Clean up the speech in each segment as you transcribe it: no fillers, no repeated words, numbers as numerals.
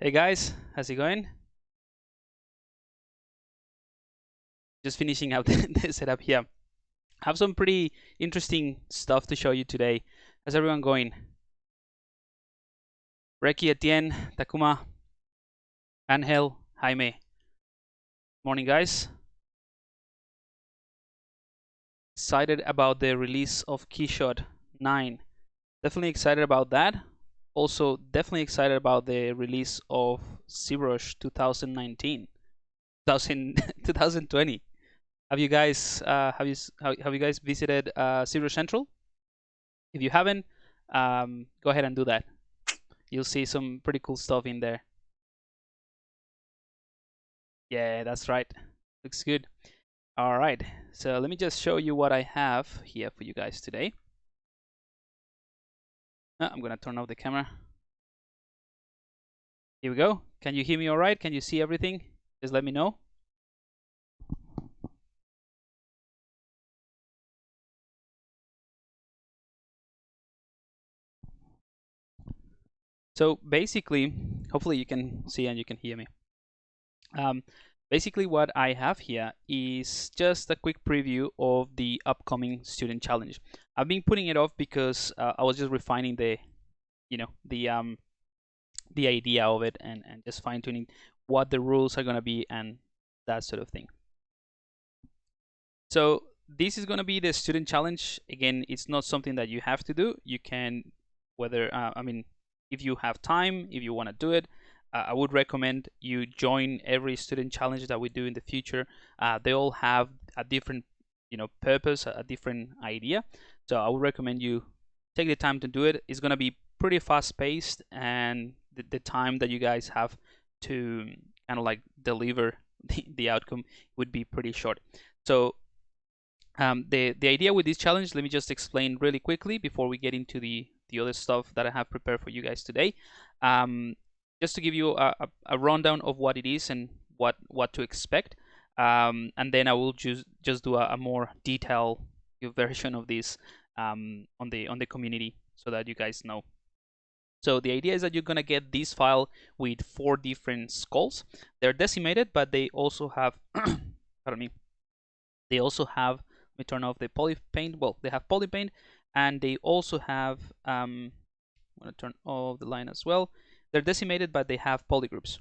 Hey guys, how's it going? Just finishing up the setup here. Have some pretty interesting stuff to show you today. How's everyone going? Reki, Etienne, Takuma, Angel, Jaime. Morning, guys. Excited about the release of Keyshot 9. Definitely excited about that. Also, definitely excited about the release of ZBrush 2019, 2020. Have you guys have you guys visited ZBrush Central? If you haven't, go ahead and do that. You'll see some pretty cool stuff in there. Yeah, that's right. Looks good. All right, so let me just show you what I have here for you guys today. I'm gonna turn off the camera. Here we go. Can you hear me all right? Can you see everything? Just let me know. So basically, hopefully you can see and you can hear me. Basically what I have here is just a quick preview of the upcoming student challenge. I've been putting it off because I was just refining the, the idea of it and just fine tuning what the rules are gonna be and that sort of thing. So this is gonna be the student challenge. Again, it's not something that you have to do. You can, whether if you have time, if you want to do it, I would recommend you join every student challenge that we do in the future. They all have a different, purpose, a different idea. So I would recommend you take the time to do it. It's gonna be pretty fast paced, and the time that you guys have to kind of like deliver the outcome would be pretty short. So the idea with this challenge, let me just explain really quickly before we get into the other stuff that I have prepared for you guys today. Just to give you a rundown of what it is and what to expect, and then I will just do a more detailed version of this on the community so that you guys know. So the idea is that you're gonna get this file with 4 different skulls. They're decimated, but they also have pardon me. They also have, let me turn off the poly paint. Well, they have poly paint, and they also have I'm gonna turn off the line as well. They're decimated, but they have polygroups,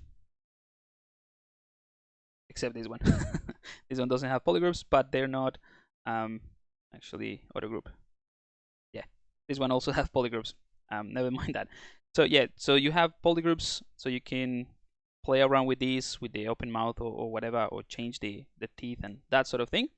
except this one. This one doesn't have polygroups, but they're not actually auto group. Yeah, this one also has polygroups. Never mind that. So yeah, so you have polygroups, so you can play around with these with the open mouth or whatever, or change the teeth and that sort of thing.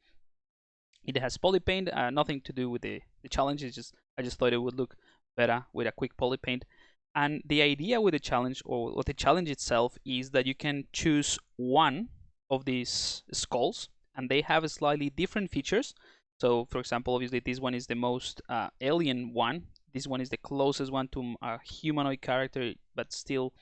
It has poly paint, nothing to do with the challenge. It's just I just thought it would look better with a quick poly paint. And the idea with the challenge, or the challenge itself, is that you can choose one of these skulls, and they have slightly different features. So, for example, obviously this one is the most alien one. This one is the closest one to a humanoid character, but still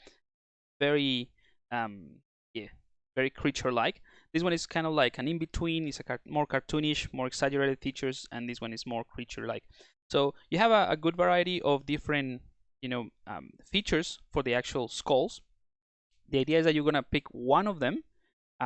very, yeah, very creature-like. This one is kind of like an in-between. It's more cartoonish, more exaggerated features, and this one is more creature-like. So you have a good variety of different, features for the actual skulls. The idea is that you're gonna pick one of them.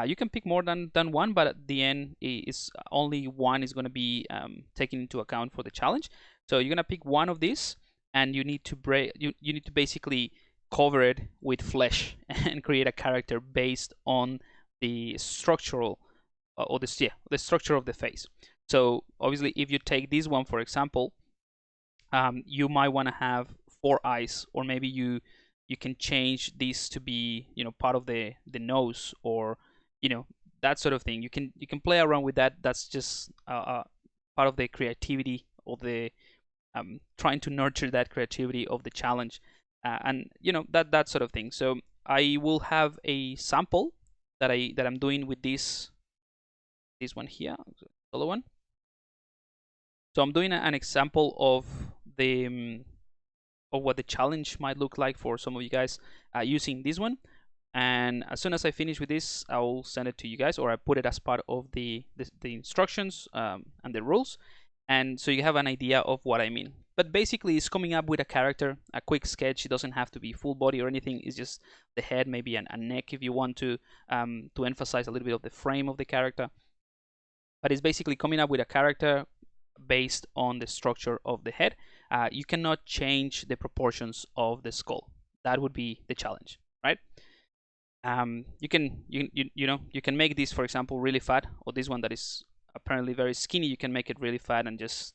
You can pick more than one, but at the end, is only one is gonna be taken into account for the challenge. So you're gonna pick one of these, and you need to you need to basically cover it with flesh and create a character based on the structural or the structure of the face. So obviously, if you take this one for example, you might want to have 4 eyes, or maybe you can change this to be part of the nose, or that sort of thing. You can play around with that. That's just part of the creativity of the trying to nurture that creativity of the challenge, and that sort of thing. So I will have a sample that I'm doing with this one here, solo one. So I'm doing an example of the of what the challenge might look like for some of you guys using this one. And as soon as I finish with this, I will send it to you guys, or I put it as part of the instructions and the rules, and so you have an idea of what I mean. but basically it's coming up with a character, a quick sketch. It doesn't have to be full body or anything. It's just the head, maybe a neck if you want to emphasize a little bit of the frame of the character. But it's basically coming up with a character based on the structure of the head. You cannot change the proportions of the skull. That would be the challenge, right? You can make this, for example, really fat, or this one that is apparently very skinny. You can make it really fat and just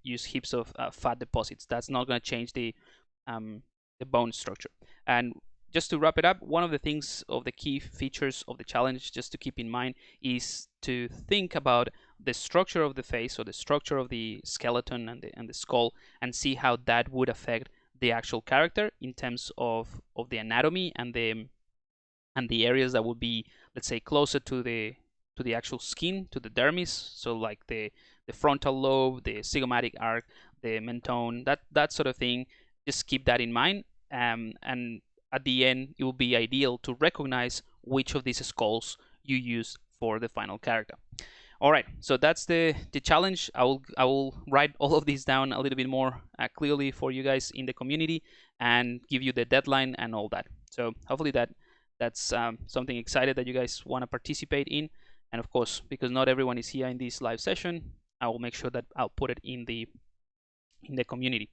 use heaps of fat deposits. That's not going to change the bone structure. And just to wrap it up, one of the things of the key features of the challenge, just to keep in mind, is to think about the structure of the face, or the structure of the skeleton and the skull, and see how that would affect the actual character in terms of the anatomy and the areas that would be, let's say, closer to the actual skin, to the dermis. So like the frontal lobe, the zygomatic arc, the mentone, that sort of thing. Just keep that in mind, and at the end, it will be ideal to recognize which of these skulls you use for the final character. All right, so that's the challenge. I will write all of these down a little bit more clearly for you guys in the community, and give you the deadline and all that. So hopefully that's something excited that you guys want to participate in. And of course, because not everyone is here in this live session, I will make sure that I'll put it in the community.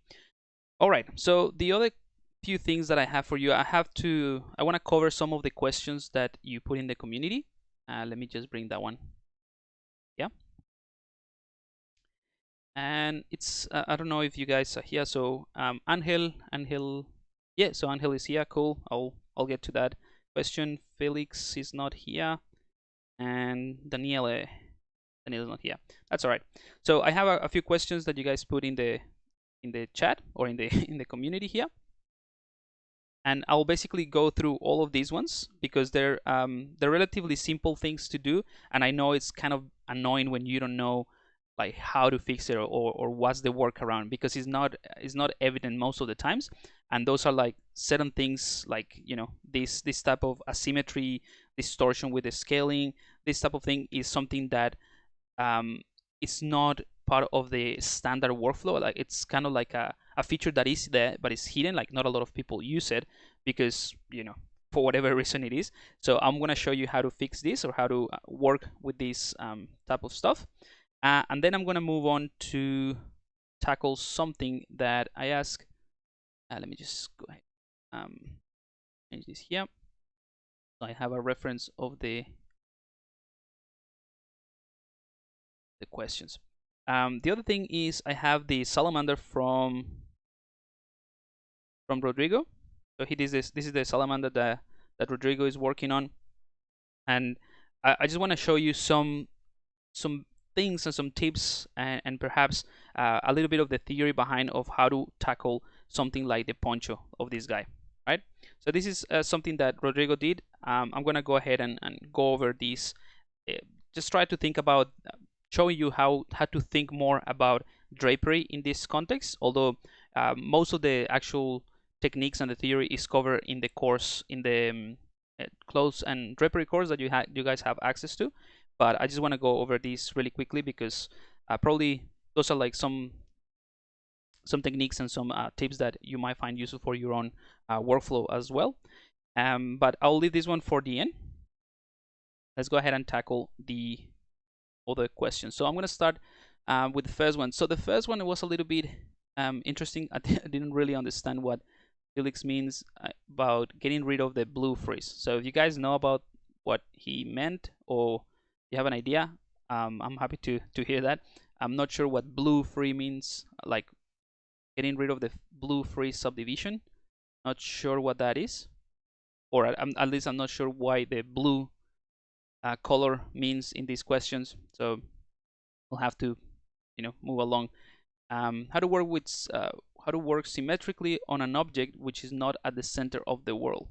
All right, so the other few things that I have for you, I want to cover some of the questions that you put in the community. Let me just bring that one. Yeah. And it's I don't know if you guys are here. So Angel, yeah. So Angel is here. Cool. I'll get to that question. Felix is not here, and Daniele is not here. That's all right. So I have a few questions that you guys put in the chat, or in the in the community here, and I'll basically go through all of these ones because they're relatively simple things to do, and I know it's kind of annoying when you don't know like how to fix it, or what's the workaround, because it's not evident most of the times. And those are like certain things, like this type of asymmetry, distortion with the scaling. This type of thing is something that it's not part of the standard workflow. Like it's kind of like a feature that is there but is hidden. Like not a lot of people use it because for whatever reason it is. So I'm gonna show you how to fix this, or how to work with this type of stuff, and then I'm gonna move on to tackle something that I ask. Let me just go ahead, change this here. So I have a reference of the questions. The other thing is I have the salamander from Rodrigo. So this is the salamander that Rodrigo is working on, and I just want to show you some things and some tips, and perhaps a little bit of the theory behind of how to tackle something like the poncho of this guy, right? So this is something that Rodrigo did. I'm gonna go ahead and go over these. Just try to think about showing you how to think more about drapery in this context, although most of the actual techniques and the theory is covered in the course, in the clothes and drapery course that you guys have access to. But I just want to go over these really quickly because probably those are like some techniques and some tips that you might find useful for your own workflow as well. But I'll leave this one for the end. Let's go ahead and tackle the other questions. So I'm going to start with the first one. So the first one was a little bit interesting. I didn't really understand what Felix means about getting rid of the blue frizz. So if you guys know about what he meant, or you have an idea, I'm happy to hear that. I'm not sure what blue frizz means, like getting rid of the blue frizz subdivision. Not sure what that is, or at least I'm not sure why the blue color means in these questions. So we'll have to move along. How to work symmetrically on an object which is not at the center of the world.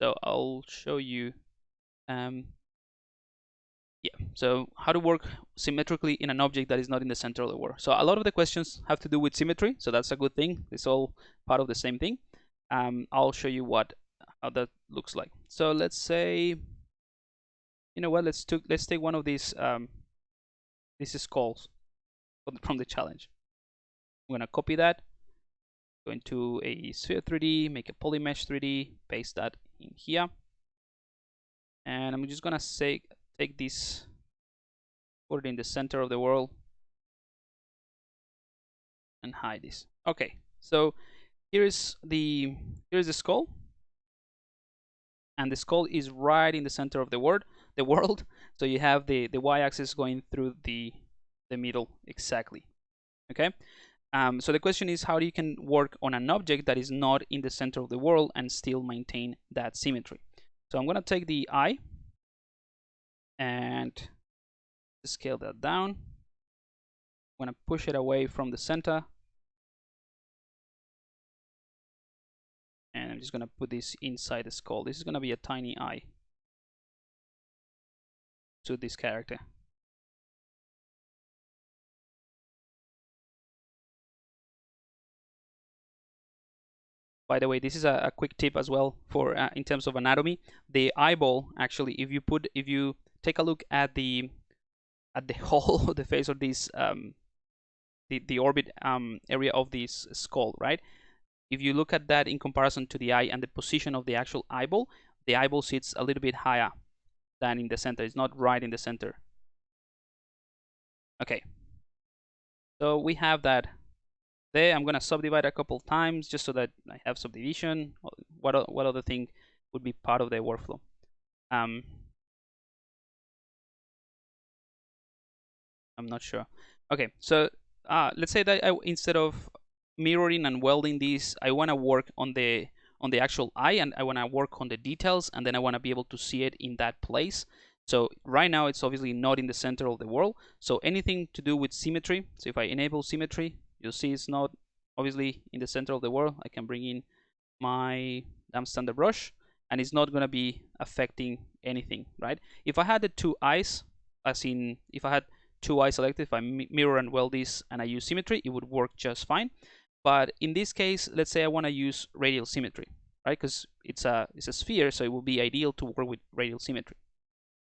So I'll show you. Yeah, so how to work symmetrically in an object that is not in the center of the world. So a lot of the questions have to do with symmetry, so that's a good thing. It's all part of the same thing. I'll show you how that looks like. So let's say, you know what? Let's take one of these skulls from the challenge. I'm gonna copy that, go into a sphere 3D, make a polymesh 3D, paste that in here, and I'm just gonna say take this, put it in the center of the world, and hide this. Okay, so here's the skull, and the skull is right in the center of the world. So you have the y-axis going through the middle exactly. Okay. So the question is, how you can work on an object that is not in the center of the world and still maintain that symmetry. So I'm going to take the eye and scale that down. I'm going to push it away from the center, and I'm just going to put this inside the skull. This is going to be a tiny eye to this character. By the way, this is a quick tip as well for in terms of anatomy. The eyeball, actually, if you take a look at the whole of the face of this the orbit area of this skull, right? If you look at that in comparison to the eye and the position of the actual eyeball, the eyeball sits a little bit higher than in the center. It's not right in the center. Okay, so we have that there. I'm gonna subdivide a couple times just so that I have subdivision. What other thing would be part of the workflow? I'm not sure. Okay, so let's say that instead of mirroring and welding these, I want to work on the actual eye, and I want to work on the details, and then I want to be able to see it in that place. So right now it's obviously not in the center of the world. So anything to do with symmetry. So if I enable symmetry, you'll see it's not obviously in the center of the world. I can bring in my standard brush, and it's not going to be affecting anything, right? If I had the two eyes, as in if I had two eyes selected, if I mirror and weld this and I use symmetry, it would work just fine. But in this case, let's say I want to use radial symmetry, right? Because it's a sphere, so it will be ideal to work with radial symmetry.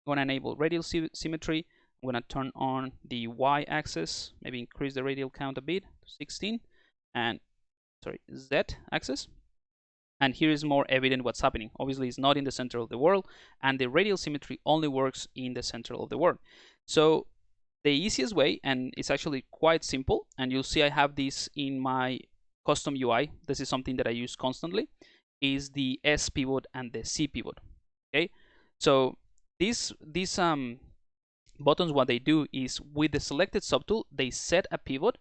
I'm going to enable radial symmetry. I'm going to turn on the y-axis, maybe increase the radial count a bit, 16, and z-axis. And here is more evident what's happening. Obviously, it's not in the center of the world, and the radial symmetry only works in the center of the world. So the easiest way, and it's actually quite simple, and you'll see I have this in my custom UI. This is something that I use constantly, is the S pivot and the C pivot. Okay, so these buttons, what they do is with the selected subtool, they set a pivot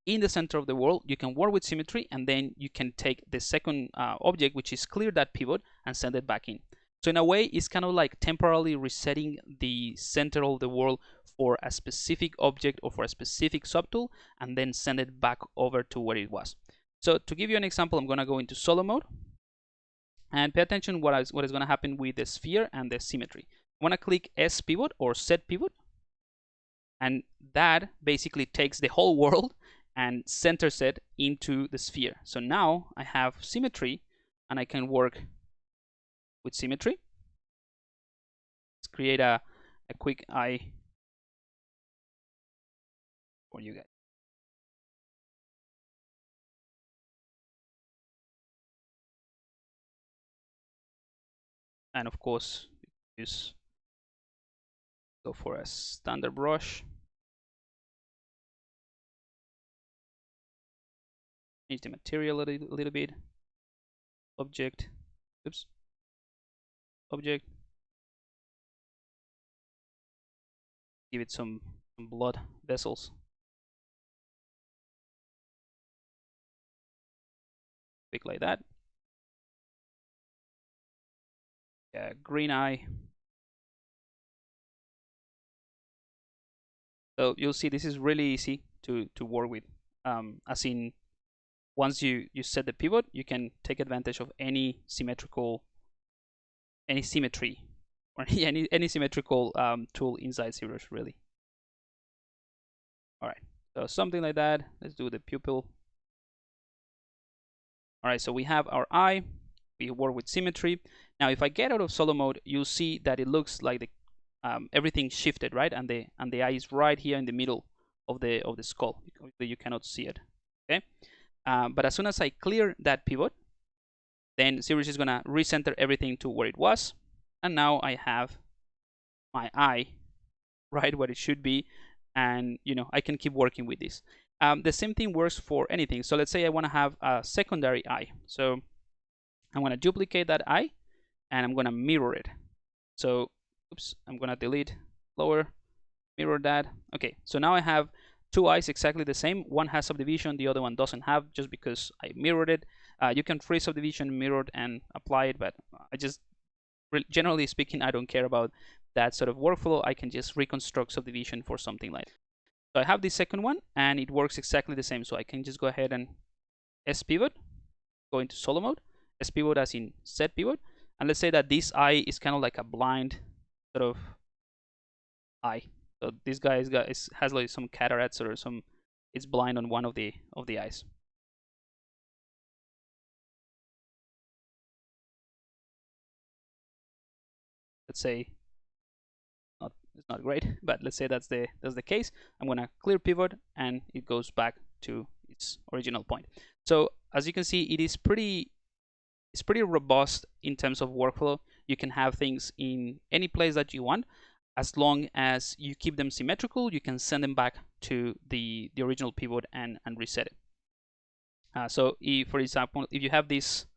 in the center of the world. You can work with symmetry, and then you can take the second object, which is clear that pivot, and send it back in. So in a way, it's kind of like temporarily resetting the center of the world for a specific object or for a specific subtool, and then send it back over to where it was. So to give you an example, I'm going to go into solo mode, and pay attention what is going to happen with the sphere and the symmetry. I want to click S pivot or set pivot, and that basically takes the whole world and centers it into the sphere. So now I have symmetry, and I can work with symmetry. Let's create a quick eye for you guys. And of course, just go for a standard brush. Change the material a little bit. Object, oops, object. Give it some blood vessels. Quick like that. Yeah, green eye. So you'll see this is really easy to work with. As in, once you set the pivot, you can take advantage of any symmetry or any symmetrical tool inside ZBrush, really. All right, so something like that. Let's do the pupil. All right, so we have our eye. We work with symmetry. Now, if I get out of solo mode, you'll see that it looks like the everything shifted, right? And the eye is right here in the middle of the skull. You cannot see it. Okay, but as soon as I clear that pivot, then Series is gonna recenter everything to where it was, and now I have my eye right where it should be, and I can keep working with this. The same thing works for anything. So let's say I want to have a secondary eye. So I'm going to duplicate that eye, and I'm going to mirror it. So oops, I'm going to delete lower, mirror that. Okay, so now I have two eyes exactly the same. One has subdivision, the other one doesn't have, just because I mirrored it. You can freeze subdivision, mirrored, and apply it, but I just, generally speaking, I don't care about that sort of workflow. I can just reconstruct subdivision for something like that. So I have the second one, and it works exactly the same. So I can just go ahead and S-pivot, go into solo mode, S-pivot as in set pivot, and let's say that this eye is kind of like a blind sort of eye. So this guy has like some cataracts or some, it's blind on one of the eyes. Let's say it's not great, but let's say that's the case. I'm gonna clear pivot, and it goes back to its original point. So as you can see, it's pretty robust in terms of workflow. You can have things in any place that you want, as long as you keep them symmetrical. You can send them back to the original pivot and reset it. So if, for example, if you have this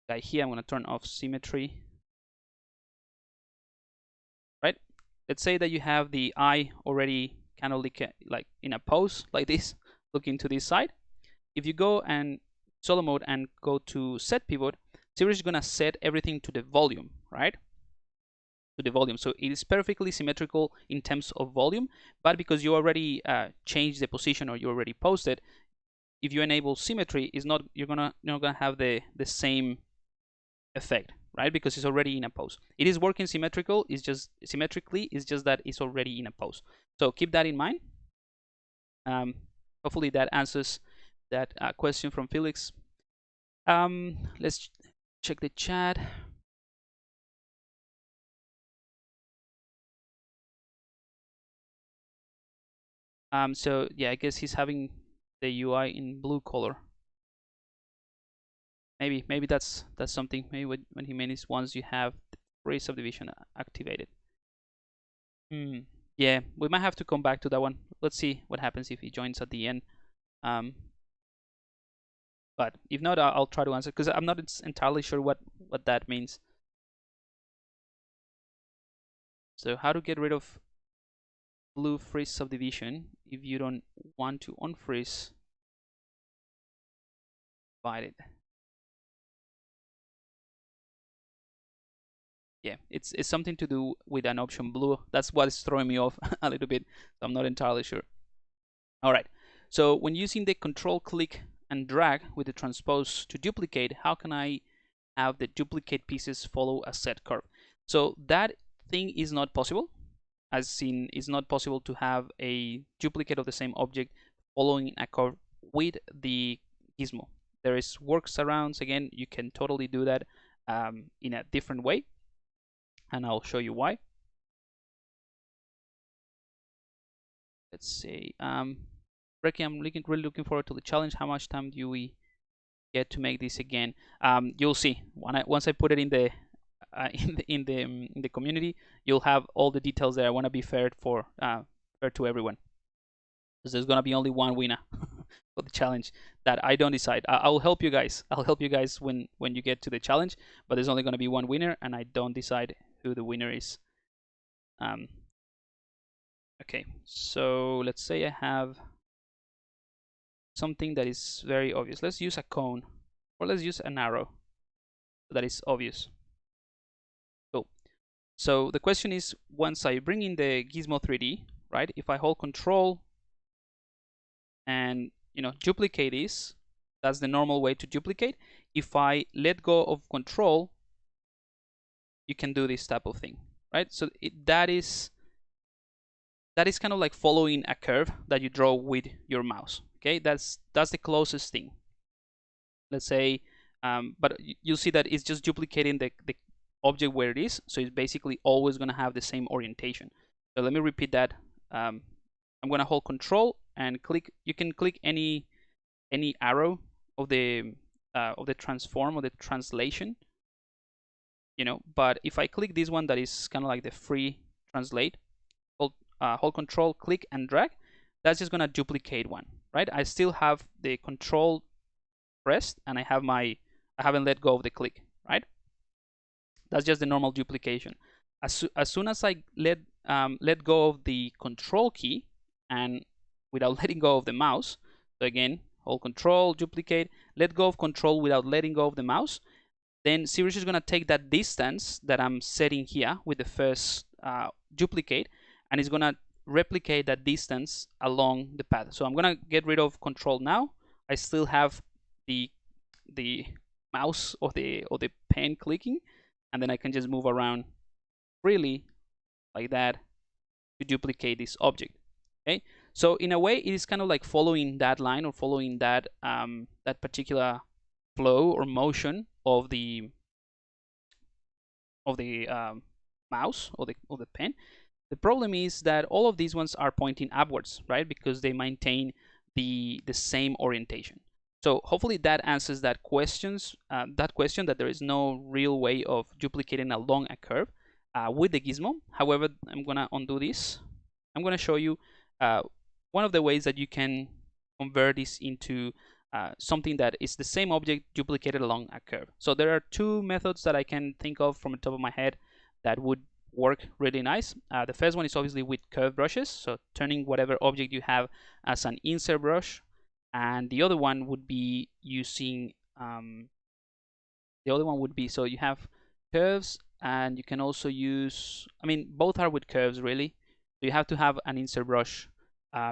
guy here, I'm going to turn off symmetry. Right? Let's say that you have the eye already kind of like in a pose like this, looking to this side. If you go and solo mode and go to set pivot, Series is going to set everything to the volume, right? To the volume. So it is perfectly symmetrical in terms of volume, but because you already changed the position, or you already posted, if you enable symmetry, is not, you're not gonna have the same effect, right? Because it's already in a pose. It is working symmetrically, it's just that it's already in a pose. So keep that in mind. Hopefully that answers that question from Felix. Let's check the chat. So yeah, I guess he's having the UI in blue color. Maybe that's something. Maybe when he means once you have the free subdivision activated. Yeah, we might have to come back to that one. Let's see what happens if he joins at the end. But if not, I'll try to answer, because I'm not entirely sure what that means. So how to get rid of blue freeze subdivision if you don't want to unfreeze divided. Yeah, it's something to do with an option blue. That's what is throwing me off a little bit. So I'm not entirely sure. All right. So when using the control click and drag with the transpose to duplicate, how can I have the duplicate pieces follow a set curve? So that thing is not possible. As seen, it's not possible to have a duplicate of the same object following a curve with the gizmo. There is workarounds. Again, you can totally do that in a different way, and I'll show you why. Let's see. Ricky, I'm really looking forward to the challenge. How much time do we get to make this again? You'll see once I put it in the in the community, you'll have all the details there. I want to be fair to everyone, because there's gonna be only one winner for the challenge that I don't decide. I'll help you guys. I'll help you guys when you get to the challenge, but there's only gonna be one winner, and I don't decide who the winner is. Okay, so let's say I have something that is very obvious. Let's use a cone, or let's use an arrow that is obvious. Cool. So the question is, once I bring in the Gizmo 3D, right? If I hold Control and duplicate this, that's the normal way to duplicate. If I let go of Control, you can do this type of thing, right? So that is kind of like following a curve that you draw with your mouse. Okay, that's the closest thing. Let's say, but you'll see that it's just duplicating the object where it is, so it's basically always going to have the same orientation. So let me repeat that. I'm going to hold Control and click. You can click any any arrow of the transform or the translation, but if I click this one that is kind of like the free translate, hold control, click and drag, that's just gonna duplicate one, right? I still have the control pressed and I haven't let go of the click, right? That's just the normal duplication. As soon as I let go of the control key and without letting go of the mouse, so again, hold control, duplicate, let go of control without letting go of the mouse, then Sirius is going to take that distance that I'm setting here with the first duplicate, and it's going to replicate that distance along the path. So I'm going to get rid of control now. I still have the mouse or the pen clicking, and then I can just move around freely like that to duplicate this object. Okay, so in a way, it is kind of like following that line or following that that particular flow or motion of the mouse or the pen. The problem is that all of these ones are pointing upwards, right? Because they maintain the same orientation. So hopefully that answers that question that there is no real way of duplicating along a curve with the gizmo. However, I'm gonna undo this. I'm gonna show you one of the ways that you can convert this into something that is the same object duplicated along a curve. So there are two methods that I can think of from the top of my head that would work really nice. The first one is obviously with curve brushes, so turning whatever object you have as an insert brush, and the other one would be using so you have curves, and you can also use, I mean, both are with curves really. So you have to have an insert brush.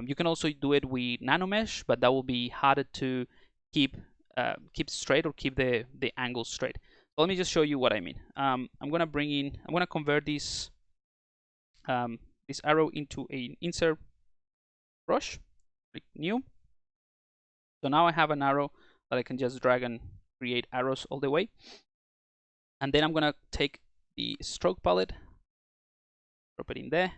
You can also do it with nano mesh, but that will be harder to keep straight or keep the angle straight. So let me just show you what I mean. I'm gonna convert this this arrow into an insert brush. Click new. So now I have an arrow that I can just drag and create arrows all the way. And then I'm gonna take the stroke palette, drop it in there,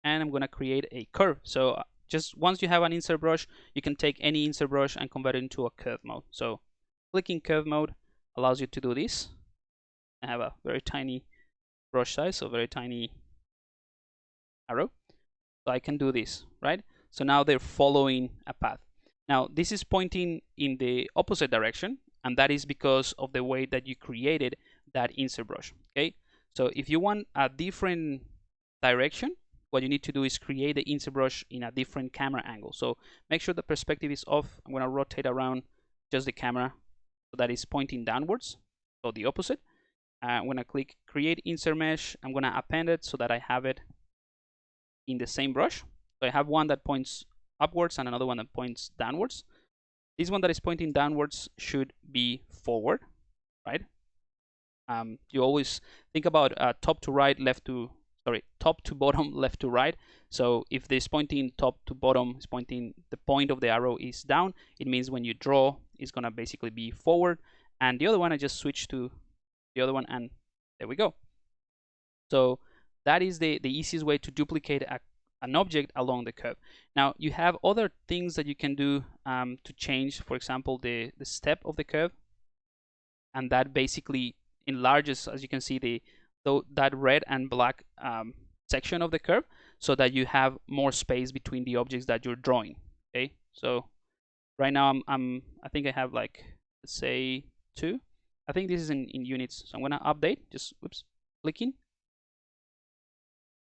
and I'm gonna create a curve. So just once you have an insert brush, you can take any insert brush and convert it into a curve mode. So clicking curve mode allows you to do this. I have a very tiny brush size, so very tiny arrow. So I can do this, right? So now they're following a path. Now this is pointing in the opposite direction, and that is because of the way that you created that insert brush. Okay, so if you want a different direction, what you need to do is create the insert brush in a different camera angle. So make sure the perspective is off. I'm going to rotate around just the camera so that it's pointing downwards, so the opposite. I'm going to click create insert mesh. I'm going to append it so that I have it in the same brush. So I have one that points upwards and another one that points downwards. This one that is pointing downwards should be forward, right? You always think about top to bottom, left to right. So if this pointing top to bottom is pointing, the point of the arrow is down, it means when you draw, it's gonna basically be forward. And the other one, I just switch to the other one, and there we go. So that is the easiest way to duplicate an object along the curve. Now you have other things that you can do to change, for example, the step of the curve, and that basically enlarges, as you can see, that red and black section of the curve, so that you have more space between the objects that you're drawing. Okay, so right now I think I have, like, let's say 2. I think this is in units, so I'm gonna update. Just clicking,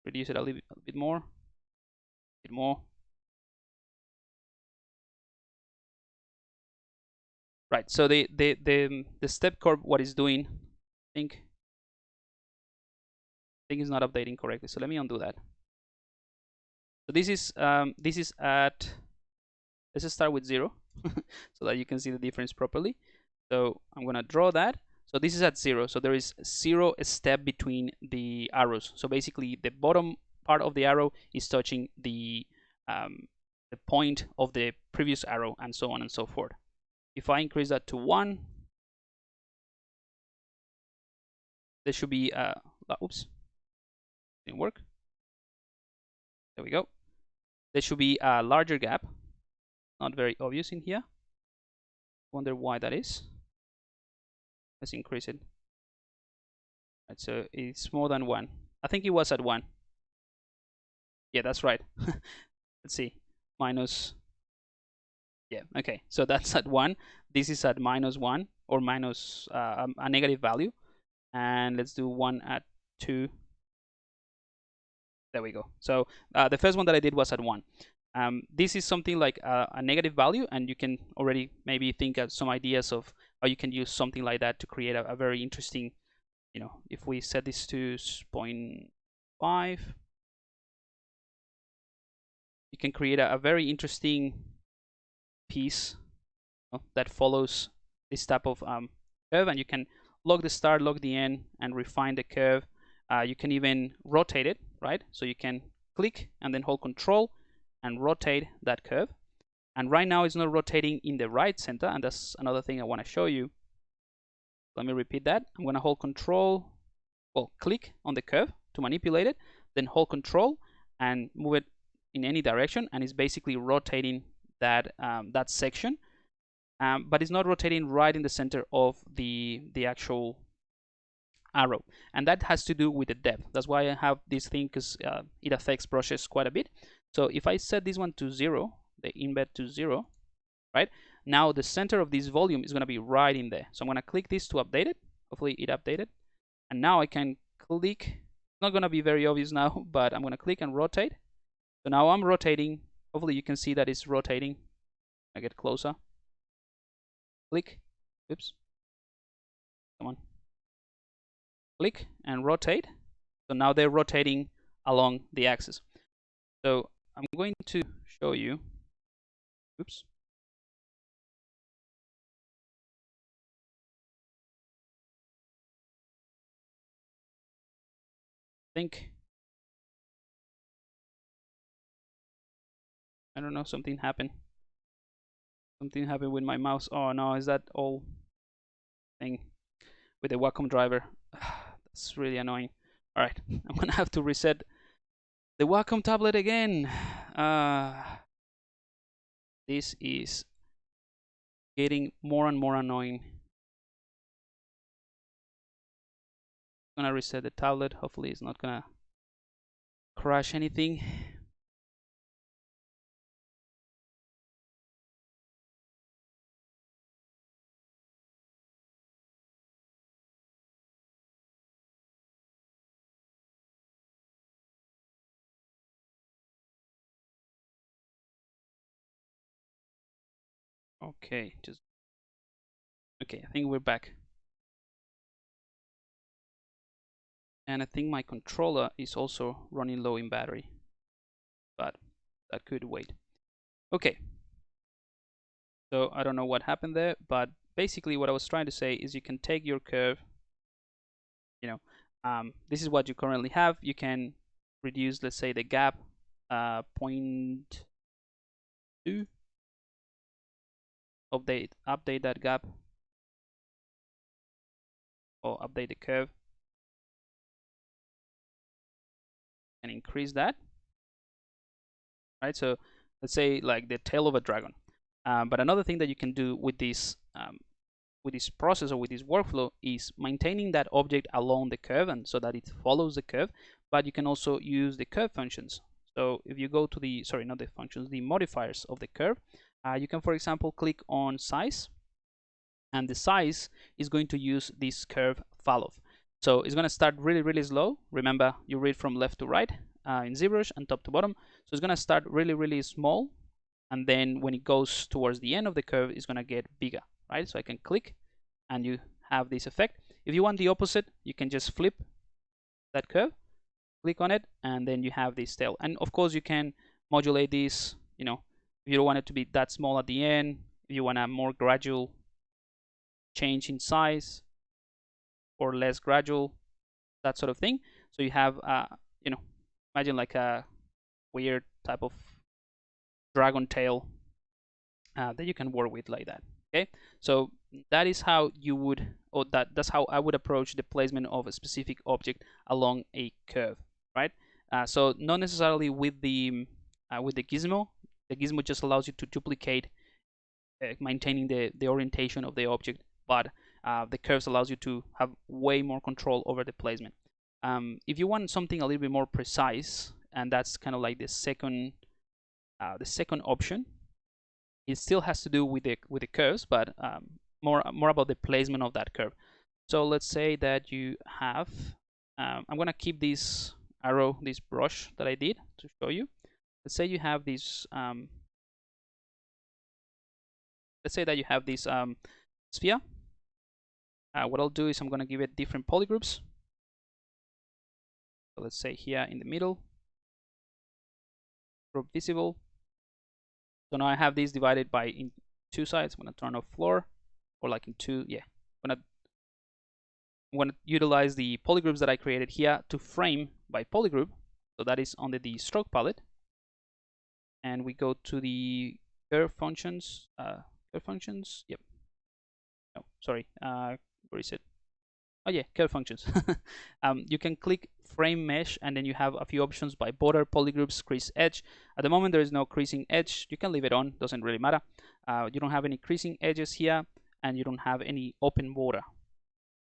reduce it a little bit more, Right. So the step curve, what it's doing, I think it's not updating correctly. So let me undo that. So this is at, let's just start with 0 so that you can see the difference properly. So I'm gonna draw that. So this is at 0. So there is 0 step between the arrows. So basically the bottom part of the arrow is touching the point of the previous arrow, and so on and so forth. If I increase that to 1, there should be oops, didn't work. There we go. There should be a larger gap, not very obvious in here. Wonder why that is. Let's increase it. Right, so it's more than 1. I think it was at 1. Yeah, that's right. Let's see. Minus. Yeah, okay. So that's at 1. This is at -1 or minus a negative value. And let's do 1 at 2. There we go. So the first one that I did was at 1. This is something like a negative value, and you can already maybe think of some ideas of how you can use something like that to create a very interesting, if we set this to 0.5, you can create a very interesting piece that follows this type of curve, and you can log the start, log the end, and refine the curve. You can even rotate it, right? So you can click and then hold Control and rotate that curve. And right now it's not rotating in the right center, and that's another thing I want to show you. Let me repeat that. I'm going to hold Control, well, click on the curve to manipulate it, then hold Control and move it in any direction, and it's basically rotating that that section. But it's not rotating right in the center of the actual arrow, and that has to do with the depth. That's why I have this thing, because it affects brushes quite a bit. So if I set this one to 0, the embed to 0, right, now the center of this volume is going to be right in there. So I'm going to click this to update it. Hopefully it updated, and now I can click. It's not going to be very obvious now, but I'm going to click and rotate. So now I'm rotating. Hopefully you can see that it's rotating. I get closer. Click. Oops. Come on. Click and rotate. So now they're rotating along the axis. So I'm going to show you. Oops. I don't know, something happened. Something happened with my mouse. Oh no, is that all thing with the Wacom driver? That's really annoying. All right, I'm gonna have to reset the Wacom tablet again. This is getting more and more annoying. I'm gonna reset the tablet. Hopefully it's not gonna crash anything. Okay, okay, I think we're back. And I think my controller is also running low in battery, but that could wait. Okay, so I don't know what happened there, but basically what I was trying to say is you can take your curve, this is what you currently have. You can reduce, let's say, the gap 0.2, update that gap, or update the curve and increase that, right? So let's say like the tail of a dragon. But another thing that you can do with this process or with this workflow is maintaining that object along the curve, and so that it follows the curve. But you can also use the curve functions. So if you go to the, sorry, not the functions, the modifiers of the curve, you can, for example, click on size, and the size is going to use this curve follow. So it's going to start really, really slow. Remember, you read from left to right in ZBrush and top to bottom. So it's going to start really, really small, and then when it goes towards the end of the curve, it's going to get bigger, right? So I can click, and you have this effect. If you want the opposite, you can just flip that curve, click on it, and then you have this tail. And of course, you can modulate this. If you don't want it to be that small at the end, if you want a more gradual change in size or less gradual, that sort of thing. So you have, imagine like a weird type of dragon tail that you can work with like that. Okay, so that is how you would, or that's how I would approach the placement of a specific object along a curve, right? So not necessarily with the gizmo. The gizmo just allows you to duplicate maintaining the orientation of the object, but the curves allows you to have way more control over the placement. If you want something a little bit more precise, and that's kind of like the second option, it still has to do with the curves, but more about the placement of that curve. So let's say that you have, I'm gonna keep this arrow, this brush that I did to show you. Let's say you have this, let's say that you have this sphere. What I'll do is I'm gonna give it different polygroups. So let's say here in the middle, group visible. So now I have this divided by in two sides. I'm gonna turn off floor, or like in two, yeah. I'm gonna utilize the polygroups that I created here to frame by polygroup. So that is under the stroke palette. And we go to the curve functions. Yep. No, sorry. Where is it? Oh yeah, curve functions. You can click frame mesh, and then you have a few options by border, polygroups, crease, edge. At the moment there is no creasing edge. You can leave it on, doesn't really matter. You don't have any creasing edges here, and you don't have any open border,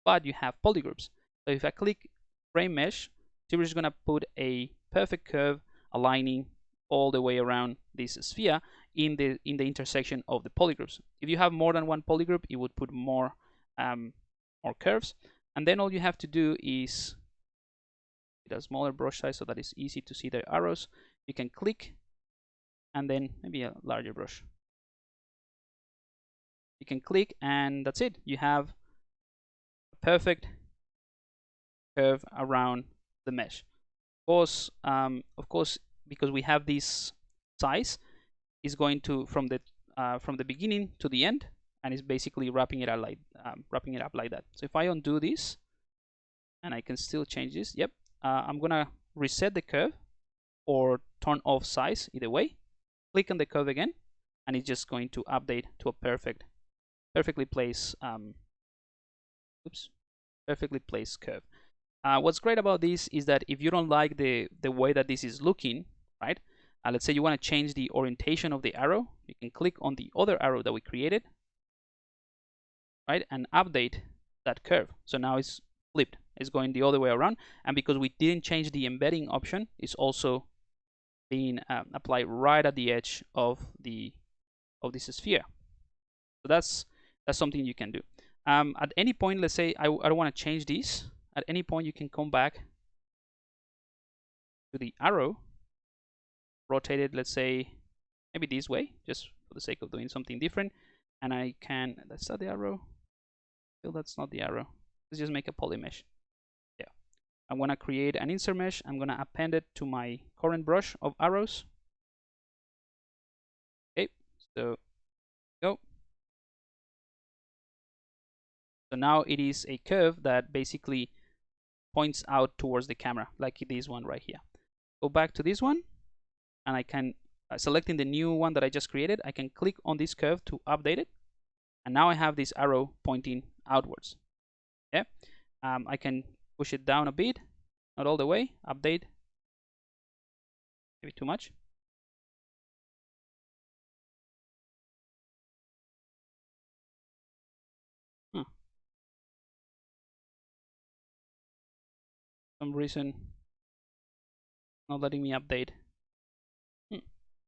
but you have polygroups. So if I click frame mesh, Zebra is going to put a perfect curve aligning all the way around this sphere in the intersection of the polygroups. If you have more than one polygroup, it would put more curves. And then all you have to do is get a smaller brush size so that it's easy to see the arrows. You can click, and then maybe a larger brush. You can click, and that's it. You have a perfect curve around the mesh. Of course, because we have this size, is going to from the beginning to the end, and is basically wrapping it up like that. So if I undo this, and I can still change this, yep, I'm gonna reset the curve or turn off size, either way. Click on the curve again, and it's just going to update to a perfectly placed perfectly placed curve. What's great about this is that if you don't like the way that this is looking, right? Let's say you want to change the orientation of the arrow, you can click on the other arrow that we created, right, and update that curve. So now it's flipped, it's going the other way around, and because we didn't change the embedding option, it's also being applied right at the edge of this sphere. So that's something you can do. At any point, let's say I don't want to change this. At any point, you can come back to the arrow, rotate it, let's say maybe this way, just for the sake of doing something different. And I can, that's not the arrow. Still, that's not the arrow. Let's just make a poly mesh. Yeah. I'm gonna create an insert mesh. I'm gonna append it to my current brush of arrows. Okay, so go. So now it is a curve that basically points out towards the camera, like this one right here. Go back to this one, and I can, selecting the new one that I just created, I can click on this curve to update it. And now I have this arrow pointing outwards. Yeah, I can push it down a bit, not all the way, update, maybe too much. Some reason not letting me update.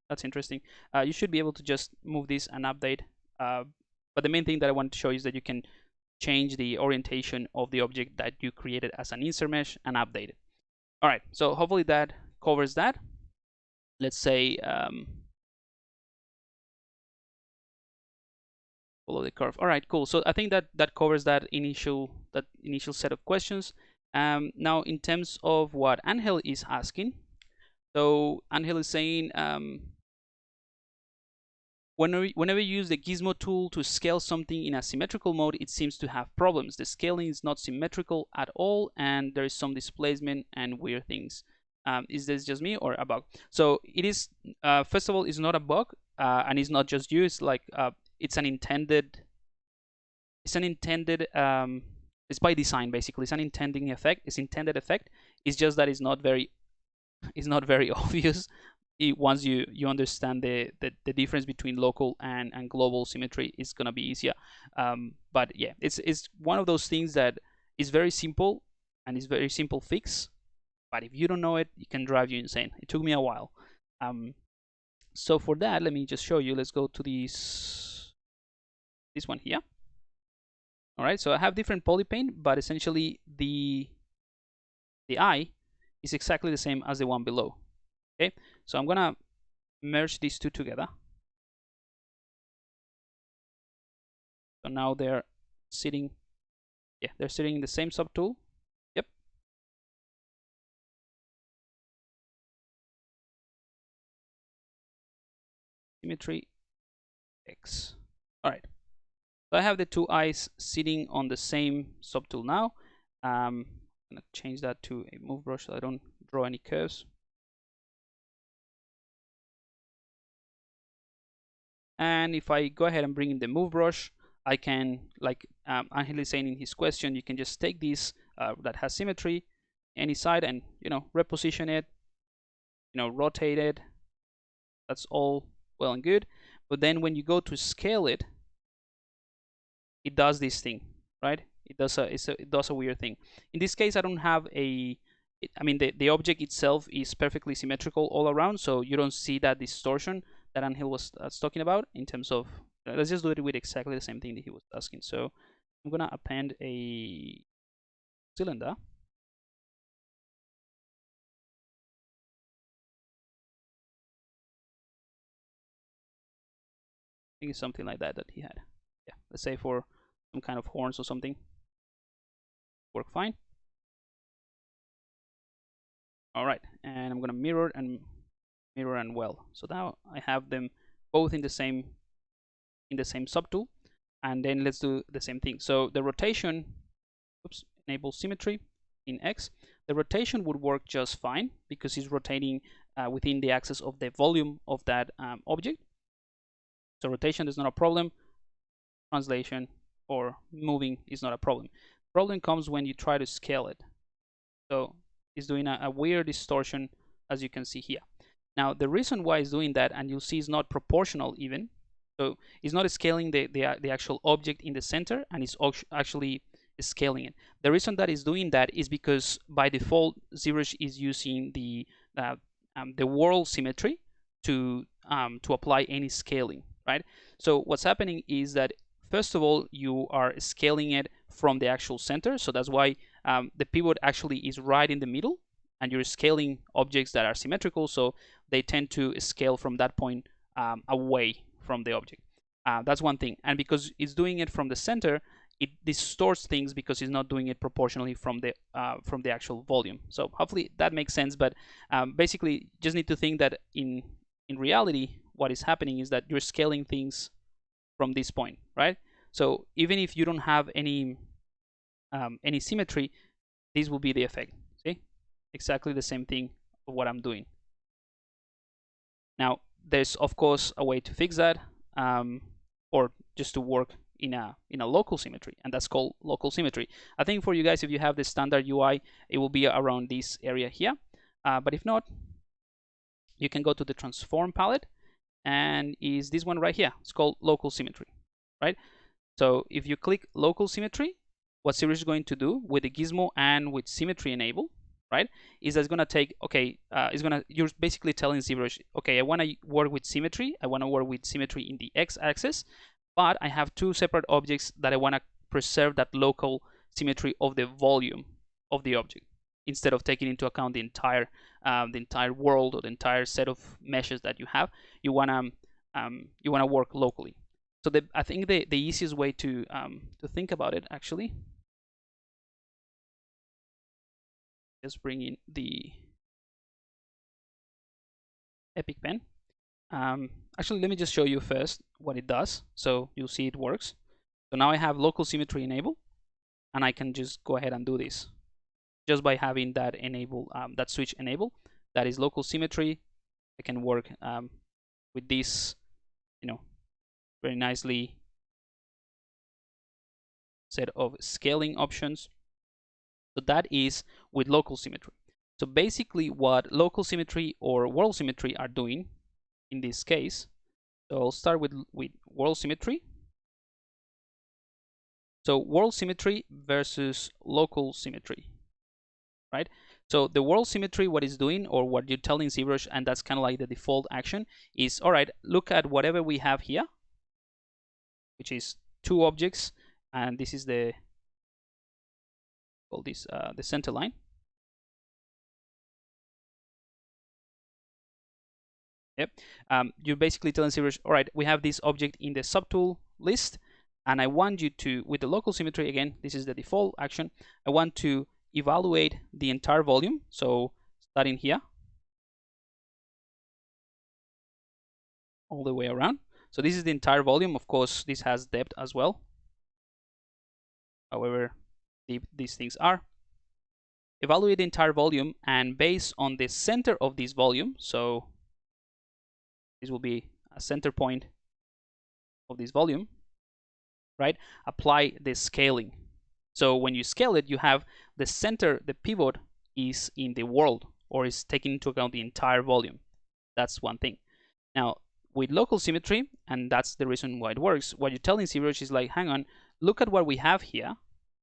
That's interesting. You should be able to just move this and update. But the main thing that I want to show you is that you can change the orientation of the object that you created as an insert mesh and update it. All right, so hopefully that covers that. Let's say follow the curve. All right, cool. So I think that covers that initial set of questions. Now, in terms of what Angel is asking, so Angel is saying, whenever you use the gizmo tool to scale something in a symmetrical mode, it seems to have problems. The scaling is not symmetrical at all, and there is some displacement and weird things. Is this just me or a bug? So it is, first of all, it's not a bug, and it's not just you. It's like it's an intended. It's by design, basically. It's an intended effect. It's just that it's not very obvious once you understand the difference between local and global symmetry, it's gonna be easier. But yeah, it's one of those things that is very simple and is very simple fix. But if you don't know it, it can drive you insane. It took me a while. So for that, let me just show you. Let's go to this one here. All right, so I have different polypane, but essentially the eye is exactly the same as the one below. Okay, so I'm gonna merge these two together. So now they're sitting, yeah, they're sitting in the same subtool. Yep. Symmetry X. All right. So I have the two eyes sitting on the same subtool now. I'm gonna change that to a move brush so I don't draw any curves. And if I go ahead and bring in the move brush, I can, like Angel is saying in his question, you can just take this that has symmetry, any side, and reposition it, rotate it. That's all well and good. But then when you go to scale it, it does this thing, right? It does a weird thing. In this case, I don't have I mean, the object itself is perfectly symmetrical all around, so you don't see that distortion that Angel was talking about in terms of. Let's just do it with exactly the same thing that he was asking. So I'm gonna append a cylinder. I think it's something like that he had. Yeah, let's say for some kind of horns or something. Work fine. All right, and I'm gonna mirror and well. So now I have them both in the same subtool, and then let's do the same thing. So the rotation, enable symmetry in X. The rotation would work just fine because it's rotating within the axis of the volume of that object. So rotation is not a problem. Translation or moving is not a problem. Problem comes when you try to scale it. So it's doing a weird distortion, as you can see here. Now, the reason why it's doing that, and you'll see it's not proportional even, so it's not scaling the actual object in the center, and it's actually scaling it. The reason that it's doing that is because by default, ZBrush is using the world symmetry to apply any scaling, right? So what's happening is that first of all, you are scaling it from the actual center, so that's why the pivot actually is right in the middle, and you're scaling objects that are symmetrical, so they tend to scale from that point away from the object. That's one thing. And because it's doing it from the center, it distorts things because it's not doing it proportionally from the actual volume. So hopefully that makes sense. But basically, just need to think that in reality, what is happening is that you're scaling things from this point, right? So even if you don't have any symmetry, this will be the effect. See, exactly the same thing of what I'm doing. Now, there's of course a way to fix that, or just to work in a local symmetry, and that's called local symmetry. I think for you guys, if you have the standard UI, it will be around this area here. But if not, you can go to the transform palette, and is this one right here. It's called local symmetry, right? So if you click local symmetry, what ZBrush is going to do with the gizmo and with symmetry enable, right, is that it's going to take, okay, you're basically telling ZBrush, okay, I want to work with symmetry. I want to work with symmetry in the x-axis, but I have two separate objects that I want to preserve that local symmetry of the volume of the object instead of taking into account the entire world or the entire set of meshes that you have. You want to work locally. So I think the easiest way to think about it, actually, just bring in the Epic Pen. Actually, let me just show you first what it does, so you'll see it works. So now I have local symmetry enabled, and I can just go ahead and do this just by having that that switch enabled. That is local symmetry. I can work with this, very nicely set of scaling options. So that is with local symmetry. So basically what local symmetry or world symmetry are doing in this case, so I'll start with world symmetry. So world symmetry versus local symmetry, right? So the world symmetry, what it's doing, or what you're telling ZBrush, and that's kind of like the default action, is, all right, look at whatever we have here, which is two objects, and this is the, call this the center line. Yep. You're basically telling ZBrush, all right, we have this object in the subtool list, and I want you to, with the local symmetry, again, this is the default action, I want to evaluate the entire volume. So starting here, all the way around. So this is the entire volume. Of course, this has depth as well, however deep these things are. Evaluate the entire volume, and based on the center of this volume, so this will be a center point of this volume, right? Apply the scaling. So when you scale it, you have the center, the pivot is in the world, or is taking into account the entire volume. That's one thing. Now, with local symmetry, and that's the reason why it works, what you're telling ZBrush is like, hang on, look at what we have here,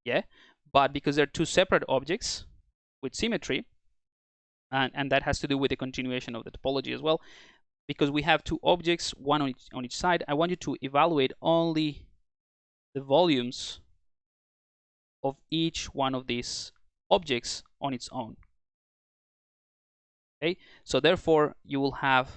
yeah? But because they're two separate objects with symmetry, and that has to do with the continuation of the topology as well, because we have two objects, one on each side, I want you to evaluate only the volumes of each one of these objects on its own. Okay, so therefore you will have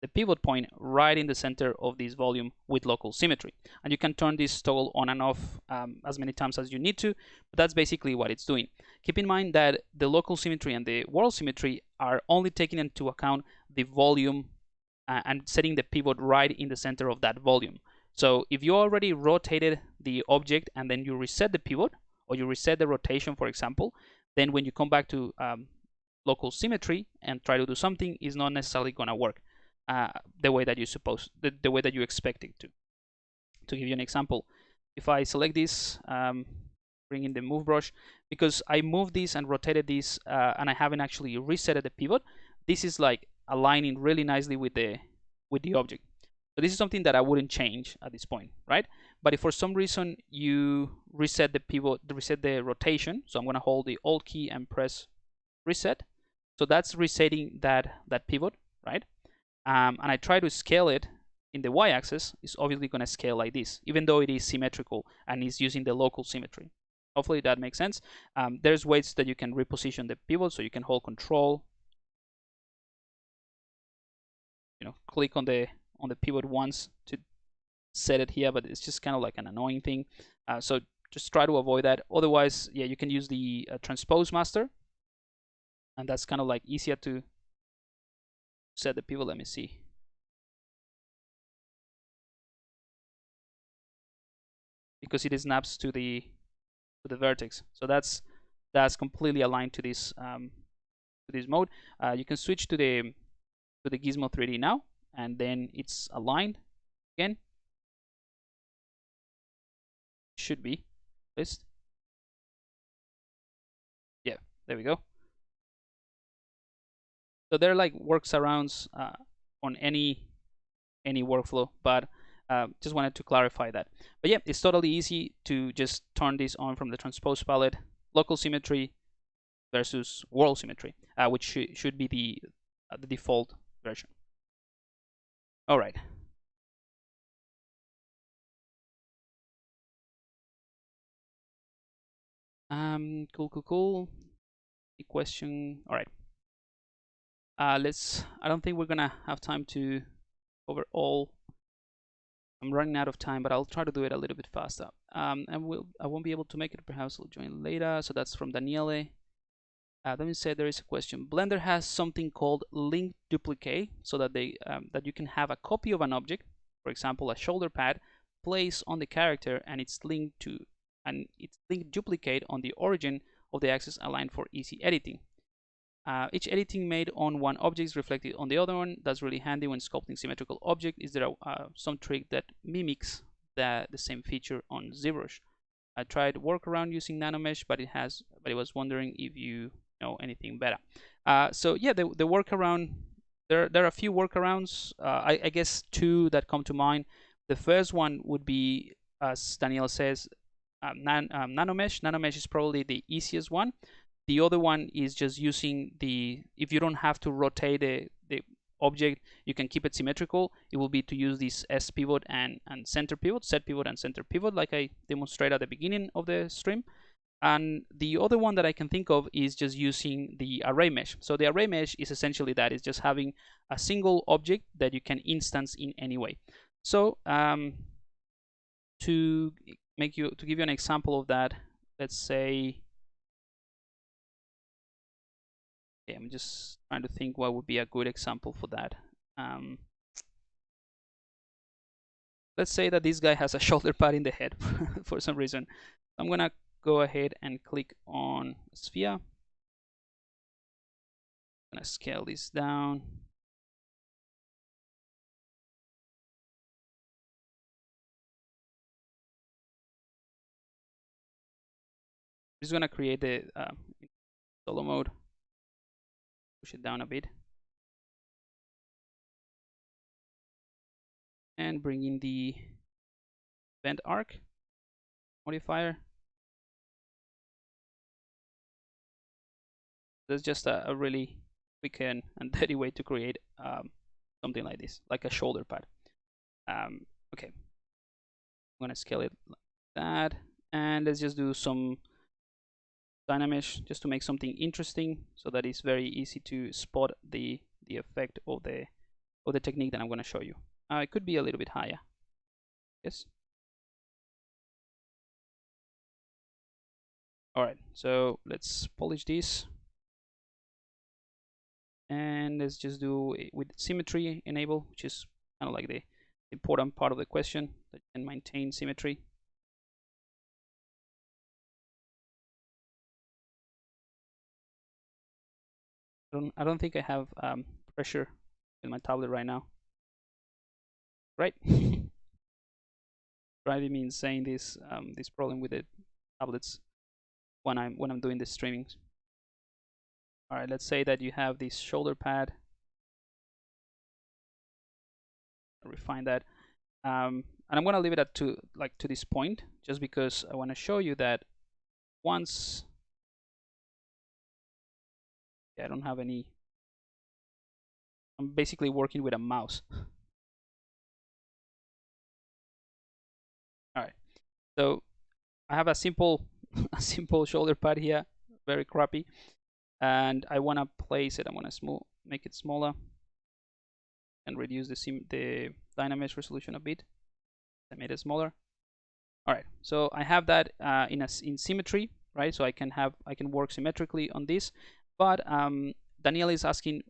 the pivot point right in the center of this volume with local symmetry, and you can turn this toggle on and off as many times as you need to, but that's basically what it's doing. Keep in mind that the local symmetry and the world symmetry are only taking into account the volume and setting the pivot right in the center of that volume. So if you already rotated the object and then you reset the pivot, or you reset the rotation, for example, then when you come back to local symmetry and try to do something, is not necessarily going to work the way that you suppose, the way that you expect it to. To give you an example, if I select this, bring in the move brush, because I moved this and rotated this, and I haven't actually reset the pivot, this is like aligning really nicely with the object. So this is something that I wouldn't change at this point, right? But if for some reason you reset the pivot, reset the rotation, so I'm going to hold the Alt key and press reset. So that's resetting that pivot, right? And I try to scale it in the y-axis, it's obviously going to scale like this, even though it is symmetrical and is using the local symmetry. Hopefully that makes sense. There's ways that you can reposition the pivot, so you can hold Control, click on the pivot once to set it here, but it's just kind of like an annoying thing. So just try to avoid that. Otherwise, yeah, you can use the transpose master, and that's kind of like easier to set the pivot. Let me see. Because it snaps to the vertex, so that's completely aligned to this mode. You can switch to the Gizmo 3D now, and then it's aligned again. Should be list. Yeah, there we go. So they're like workarounds on any workflow, but just wanted to clarify that. But yeah, it's totally easy to just turn this on from the transpose palette. Local symmetry versus world symmetry, which should be the default version. All right. Cool. The question. All right. I don't think we're gonna have time to cover all. I'm running out of time, but I'll try to do it a little bit faster. And I won't be able to make it. Perhaps I'll join later. So that's from Daniele. Let me say there is a question. Blender has something called link duplicate, so that that you can have a copy of an object, for example, a shoulder pad, placed on the character, and it's linked duplicate on the origin of the axis aligned for easy editing. Each editing made on one object is reflected on the other one. That's really handy when sculpting symmetrical object. Is there some trick that mimics the same feature on ZBrush? I tried workaround using nanomesh, but it was wondering if you know anything better. So yeah, the workaround, there are a few workarounds. I guess two that come to mind. The first one would be, as Daniel says, nanomesh. Nanomesh is probably the easiest one. The other one is just using if you don't have to rotate the object, you can keep it symmetrical. It will be to use this S pivot and center pivot, set pivot and center pivot, like I demonstrated at the beginning of the stream. And the other one that I can think of is just using the array mesh. So the array mesh is essentially that, is just having a single object that you can instance in any way. So to give you an example of that, let's say, okay, I'm just trying to think what would be a good example for that. Let's say that this guy has a shoulder pad in the head for some reason. I'm gonna go ahead and click on sphere. I'm gonna scale this down. I'm just gonna create the solo mode, push it down a bit, and bring in the bend arc modifier. That's just a really quick and dirty way to create something like this, like a shoulder pad. Okay, I'm gonna scale it like that, and let's just do some Dynamesh just to make something interesting, so that it's very easy to spot the effect of the technique that I'm going to show you. It could be a little bit higher. Yes. All right. So let's polish this, and let's just do it with symmetry enable, which is kind of like the important part of the question, that you can maintain symmetry. I don't think I have pressure in my tablet right now. Right. Driving me insane, this problem with the tablets when I'm doing the streaming. All right, let's say that you have this shoulder pad. I'll refine that, and I'm gonna leave it at to this point, just because I want to show you that once, I don't have any. I'm basically working with a mouse. All right, so I have a simple shoulder pad here, very crappy, and I want to place it. I want to make it smaller and reduce the Dynamesh resolution a bit. I made it smaller. All right, so I have that in symmetry, right? So I can work symmetrically on this, but Daniel is asking,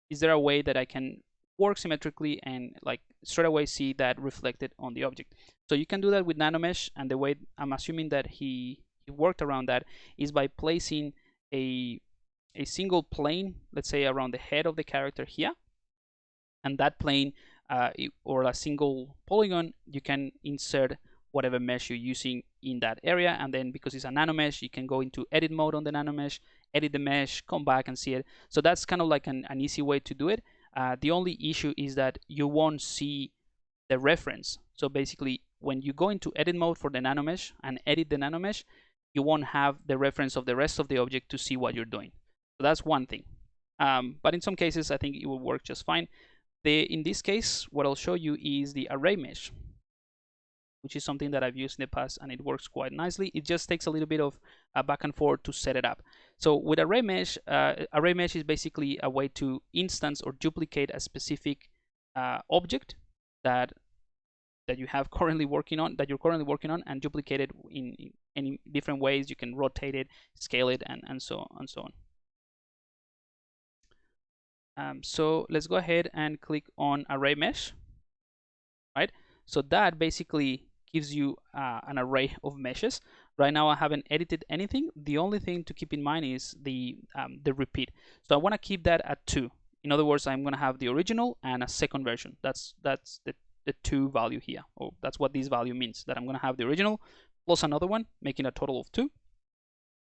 is there a way that I can work symmetrically and like straight away see that reflected on the object? So you can do that with nanomesh, and the way I'm assuming that he worked around that is by placing a single plane, let's say around the head of the character here, and that plane or a single polygon, you can insert whatever mesh you're using in that area, and then because it's a nanomesh, you can go into edit mode on the nanomesh, edit the mesh, come back and see it. So that's kind of like an easy way to do it. The only issue is that you won't see the reference. So basically, when you go into edit mode for the nanomesh and edit the nanomesh, you won't have the reference of the rest of the object to see what you're doing. So that's one thing. But in some cases, I think it will work just fine. In this case, what I'll show you is the array mesh, which is something that I've used in the past, and it works quite nicely. It just takes a little bit of back and forth to set it up. So with array mesh is basically a way to instance or duplicate a specific object that you have currently working on, and duplicate it in any different ways. You can rotate it, scale it, and so on. So let's go ahead and click on array mesh, right? So that basically gives you an array of meshes. Right now I haven't edited anything. The only thing to keep in mind is the repeat. So I want to keep that at 2. In other words, I'm going to have the original and a second version. That's the 2 value here, or that's what this value means, that I'm going to have the original plus another one, making a total of 2.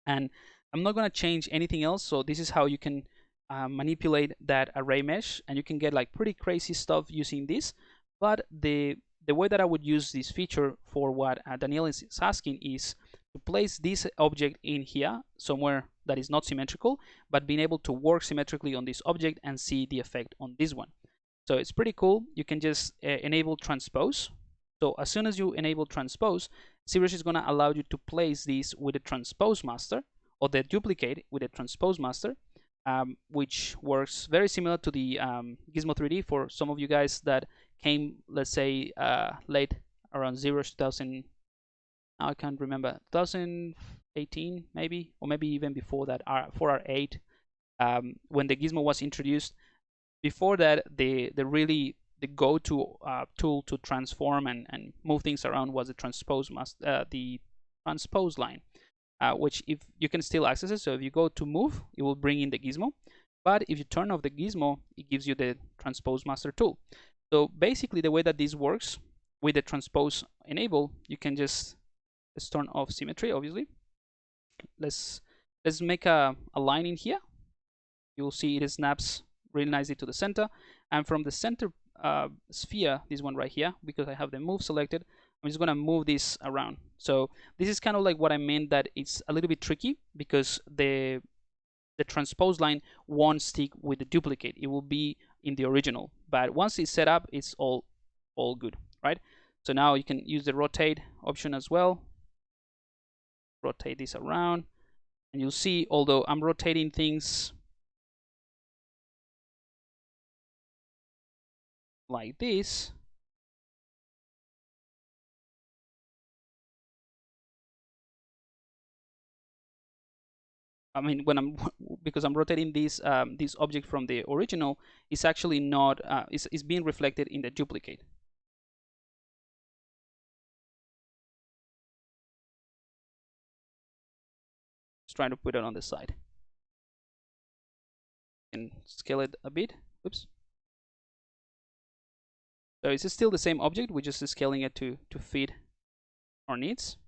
And I'm not going to change anything else. So this is how you can manipulate that array mesh, and you can get like pretty crazy stuff using this. But the way that I would use this feature for what Daniel is asking is to place this object in here somewhere that is not symmetrical, but being able to work symmetrically on this object and see the effect on this one. So it's pretty cool. You can just enable transpose. So as soon as you enable transpose, ZBrush is going to allow you to place these with a transpose master, or the duplicate with a transpose master, which works very similar to the Gizmo 3D for some of you guys that came, let's say, late around ZBrush 2000. I can't remember, 2018 maybe, or maybe even before that, 4R8, when the Gizmo was introduced. Before that, the go-to tool to transform and move things around was the transpose line, which if you can still access it. So if you go to move, it will bring in the gizmo. But if you turn off the gizmo, it gives you the transpose master tool. So basically, the way that this works with the transpose enable, you can just let's turn off symmetry. Obviously, let's make a line in here. You'll see it snaps really nicely to the center, and from the center sphere, this one right here, because I have the move selected, I'm just going to move this around. So this is kind of like what I meant, that it's a little bit tricky because the transpose line won't stick with the duplicate. It will be in the original, but once it's set up, it's all good, right? So now you can use the rotate option as well. Rotate this around, and you'll see, although I'm rotating things like this, I mean, when I'm because I'm rotating this this object from the original, it's actually not it's being reflected in the duplicate. Just trying to put it on the side and scale it a bit. Oops. So it's still the same object. We're just scaling it to fit our needs.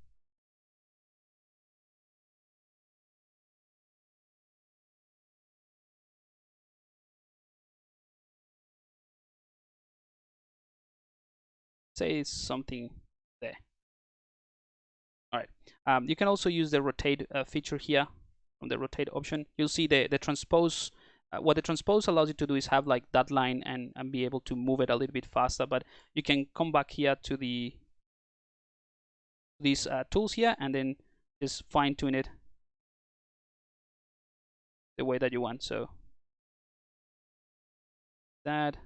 Say it's something there. All right. You can also use the rotate feature here from the rotate option. You'll see the transpose. What the transpose allows you to do is have like that line and be able to move it a little bit faster. But you can come back here to these tools here and then just fine tune it the way that you want. So that.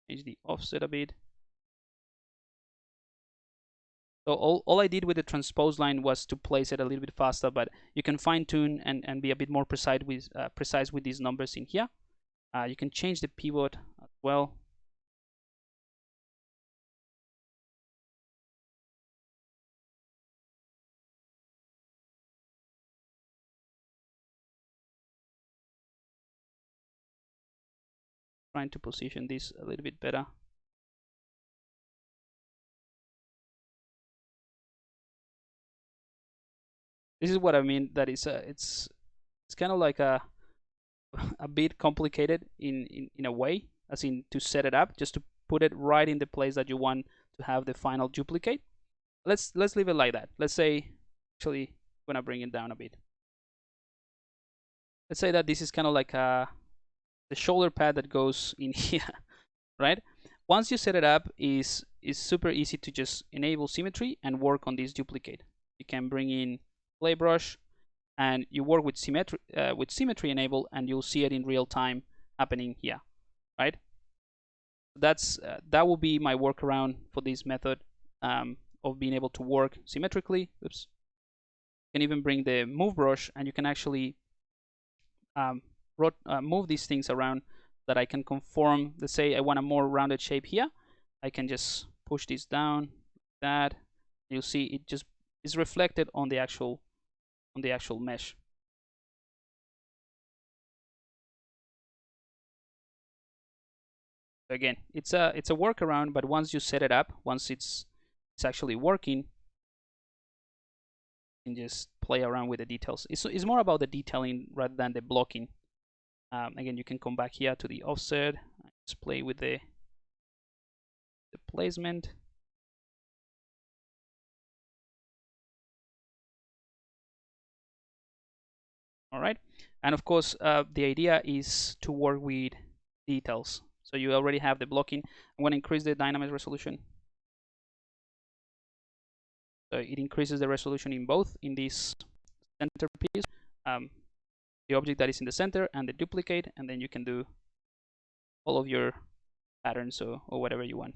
Change the offset a bit. So all I did with the transpose line was to place it a little bit faster, but you can fine tune and be a bit more precise with these numbers in here. You can change the pivot as well. Trying to position this a little bit better. This is what I mean, that it's kind of like a bit complicated in a way, as in to set it up, just to put it right in the place that you want to have the final duplicate. Let's leave it like that. Let's say, actually, I'm gonna bring it down a bit. Let's say that this is kind of like the shoulder pad that goes in here, right? Once you set it up, is super easy to just enable symmetry and work on this duplicate. You can bring in play brush, and you work with symmetry enable, and you'll see it in real time happening here, right? That's that will be my workaround for this method of being able to work symmetrically. Oops. You can even bring the move brush, and you can actually move these things around, that I can conform. Let's say I want a more rounded shape here. I can just push this down like that. You'll see it just is reflected on the actual mesh. Again, it's a workaround, but once you set it up, once it's actually working, you can just play around with the details. It's more about the detailing rather than the blocking. Again, you can come back here to the offset, just play with the placement. All right, and of course, the idea is to work with details. So you already have the blocking. I'm going to increase the dynamic resolution. So it increases the resolution in both, in this center piece, um, the object that is in the center, and the duplicate, and then you can do all of your patterns or whatever you want,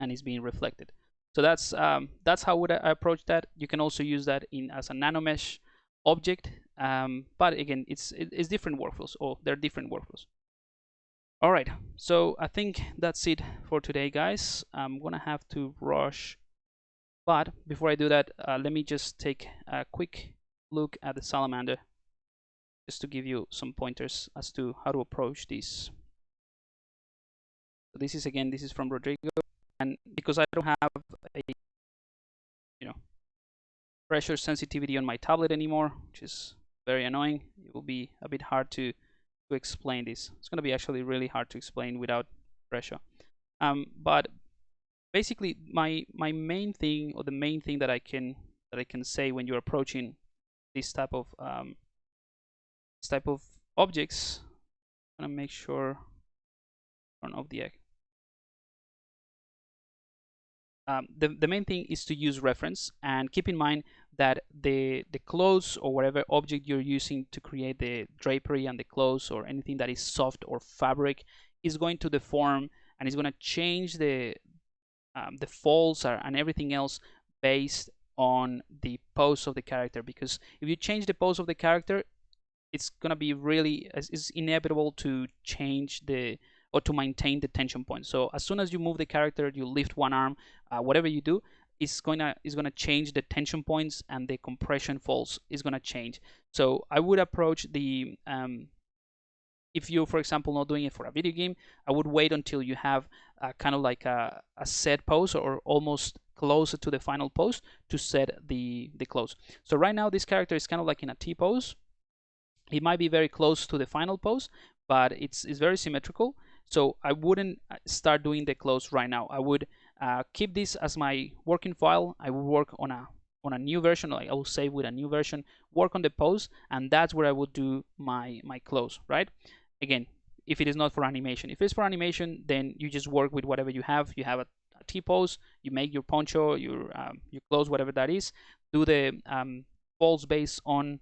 and it's being reflected. So that's how would I approach that. You can also use that in as a nanomesh object, but again, it's different workflows, or they're different workflows. All right, so I think that's it for today, guys. I'm gonna have to rush, but before I do that, let me just take a quick look at the salamander, just to give you some pointers as to how to approach this. So this is from Rodrigo, and because I don't have a pressure sensitivity on my tablet anymore, which is very annoying, it will be a bit hard to explain this. It's going to be actually really hard to explain without pressure. But basically, my main thing, or the main thing that I can say when you're approaching this type of objects, I'm gonna make sure turn off the the main thing is to use reference, and keep in mind that the clothes or whatever object you're using to create the drapery and the clothes, or anything that is soft or fabric, is going to deform, and is going to change the folds and everything else based on the pose of the character. Because if you change the pose of the character, it's gonna be really, it's inevitable to change the, or to maintain the tension point. So as soon as you move the character, you lift one arm, whatever you do, is gonna change the tension points, and the compression falls is gonna change. So I would approach the if you, for example, not doing it for a video game, I would wait until you have kind of like a set pose, or almost closer to the final pose, to set the close. So right now this character is kind of like in a T pose. It might be very close to the final pose, but it's very symmetrical. So I wouldn't start doing the close right now. I would keep this as my working file. I will work on a new version, like I will save with a new version, work on the pose, and that's where I would do my close, right? Again, if it is not for animation. If it's for animation, then you just work with whatever you have. You have a T pose, you make your poncho, your close, whatever that is. Do the folds based on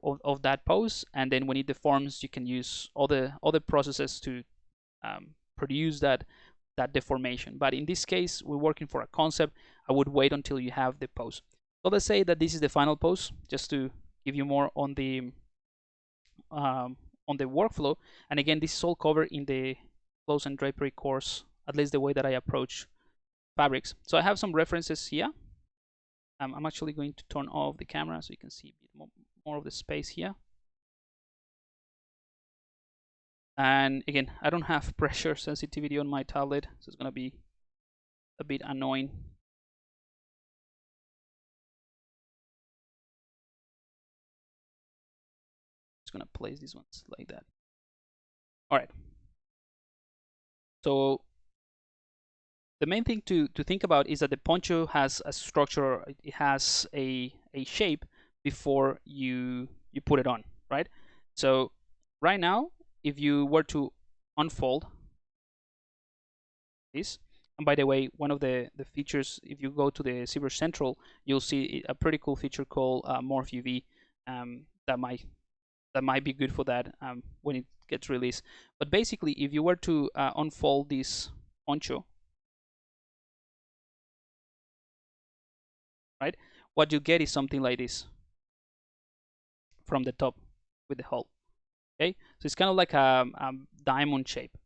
of that pose, and then when it deforms, you can use all the processes to produce that deformation. But in this case, we're working for a concept. I would wait until you have the pose. So let's say that this is the final pose, just to give you more on the workflow. And again, this is all covered in the clothes and drapery course, at least the way that I approach fabrics. So I have some references here. I'm actually going to turn off the camera so you can see a bit more of the space here. And again, I don't have pressure sensitivity on my tablet, so it's gonna be a bit annoying. Just gonna place these ones like that. All right. So the main thing to think about is that the poncho has a structure, it has a shape before you put it on, right? So right now, if you were to unfold this, and by the way, one of the features, if you go to the ZBrush Central, you'll see a pretty cool feature called Morph UV, that might be good for that when it gets released. But basically, if you were to unfold this poncho, right, what you get is something like this from the top with the hole. Okay, so it's kind of like a diamond shape,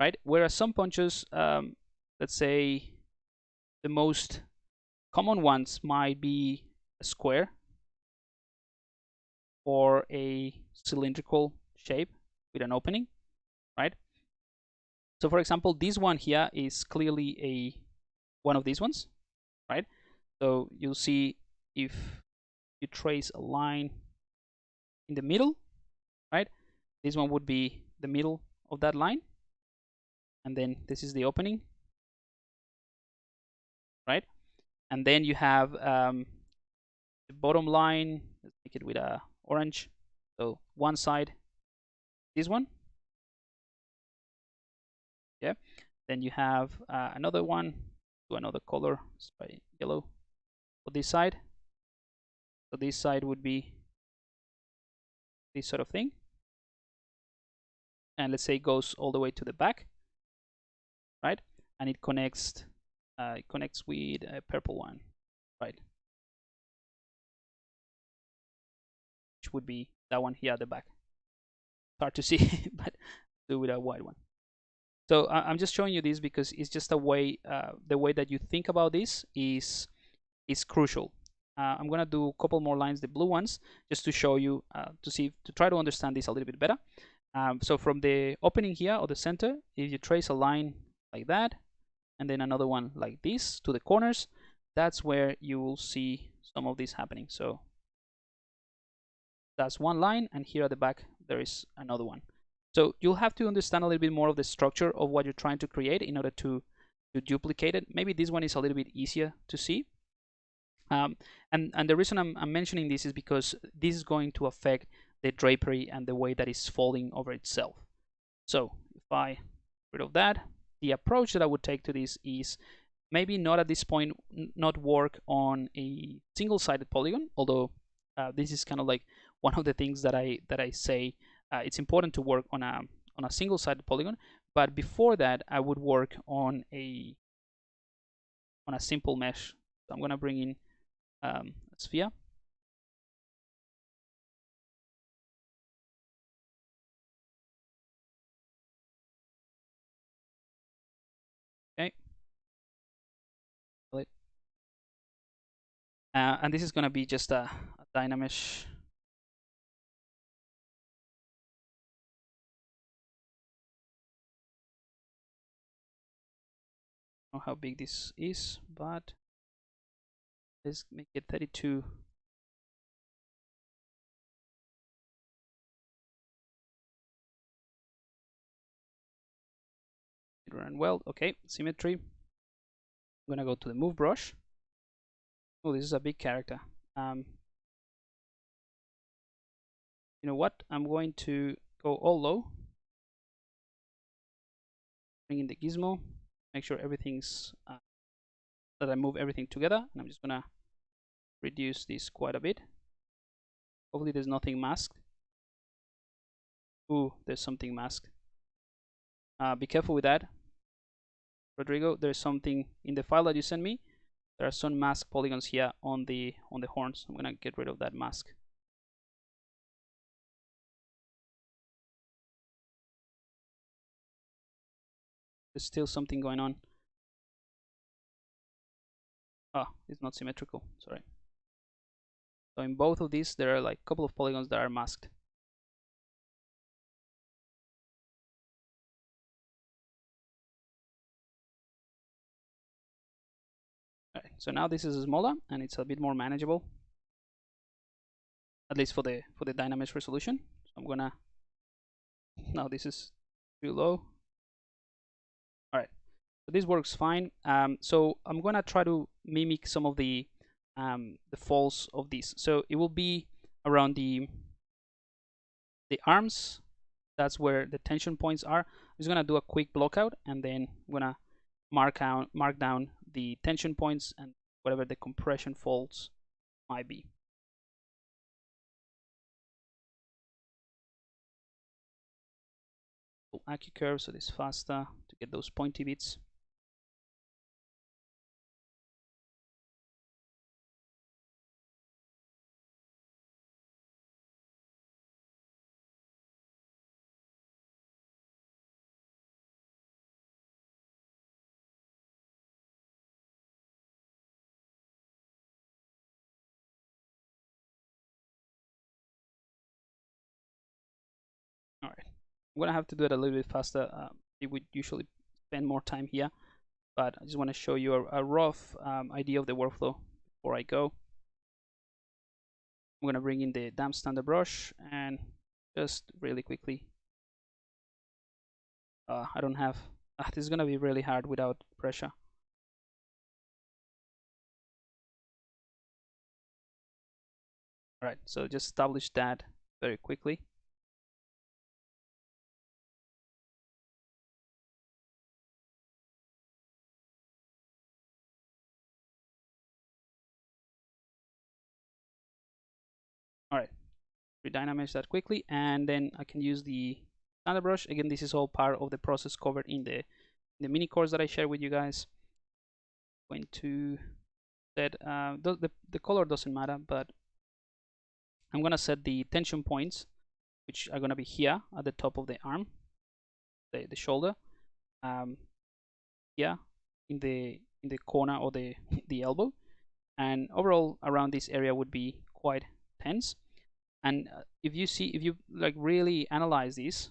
right? Whereas some ponchos, let's say the most common ones might be a square or a cylindrical shape with an opening, right? So for example, this one here is clearly one of these ones, right? So you'll see if you trace a line in the middle, right? This one would be the middle of that line, and then this is the opening, right? And then you have the bottom line. Let's make it with a orange. So one side, this one, yeah. Then you have another one, to another color, let's try yellow for this side. So this side would be this sort of thing, and let's say it goes all the way to the back, right? And it connects with a purple one, right? Which would be that one here at the back. It's hard to see, but do with a white one. So I'm just showing you this because it's just a way, the way that you think about this is crucial. I'm gonna do a couple more lines, the blue ones, just to show you, to try to understand this a little bit better. So from the opening here or the center, if you trace a line like that, and then another one like this to the corners, that's where you will see some of this happening. So that's one line, and here at the back there is another one. So you'll have to understand a little bit more of the structure of what you're trying to create in order to duplicate it. Maybe this one is a little bit easier to see. And the reason I'm mentioning this is because this is going to affect the drapery and the way that it's folding over itself. So if I get rid of that, the approach that I would take to this is maybe not at this point, not work on a single-sided polygon, although this is kind of like one of the things that I say it's important to work on a single-sided polygon. But before that, I would work on a simple mesh. So I'm going to bring in a sphere. Okay. And this is going to be just a Dynamesh. I don't know how big this is, but let's make it 32. It ran well. Okay, symmetry. I'm gonna go to the move brush. Oh, this is a big character. You know what? I'm going to go all low. Bring in the gizmo. Make sure everything's that I move everything together, and I'm just gonna reduce this quite a bit. Hopefully, there's nothing masked. Ooh, there's something masked. Be careful with that, Rodrigo. There's something in the file that you sent me. There are some mask polygons here on the horns. I'm gonna get rid of that mask. There's still something going on. Oh, it's not symmetrical. Sorry. So in both of these, there are like a couple of polygons that are masked. Right, so now this is smaller and it's a bit more manageable, at least for the Dynamesh resolution. So I'm gonna, now this is too low. All right, so this works fine. So I'm gonna try to mimic some of the folds of this. So it will be around the arms. That's where the tension points are. I'm just gonna do a quick blockout, and then I'm gonna mark down the tension points and whatever the compression folds might be. AccuCurve, so it's faster to get those pointy bits. All right, I'm gonna have to do it a little bit faster it would usually spend more time here, but I just want to show you a rough idea of the workflow before I go. I'm going to bring in the damp standard brush and just really quickly. I don't have. This is going to be really hard without pressure. All right, so just establish that very quickly. All right, redynamize that quickly, and then I can use the standard brush. Again, this is all part of the process covered in the mini course that I shared with you guys. Going to set the color doesn't matter, but I'm gonna set the tension points, which are gonna be here at the top of the arm, the shoulder, here in the corner or the the elbow, and overall around this area would be quite tense. And if you like really analyze these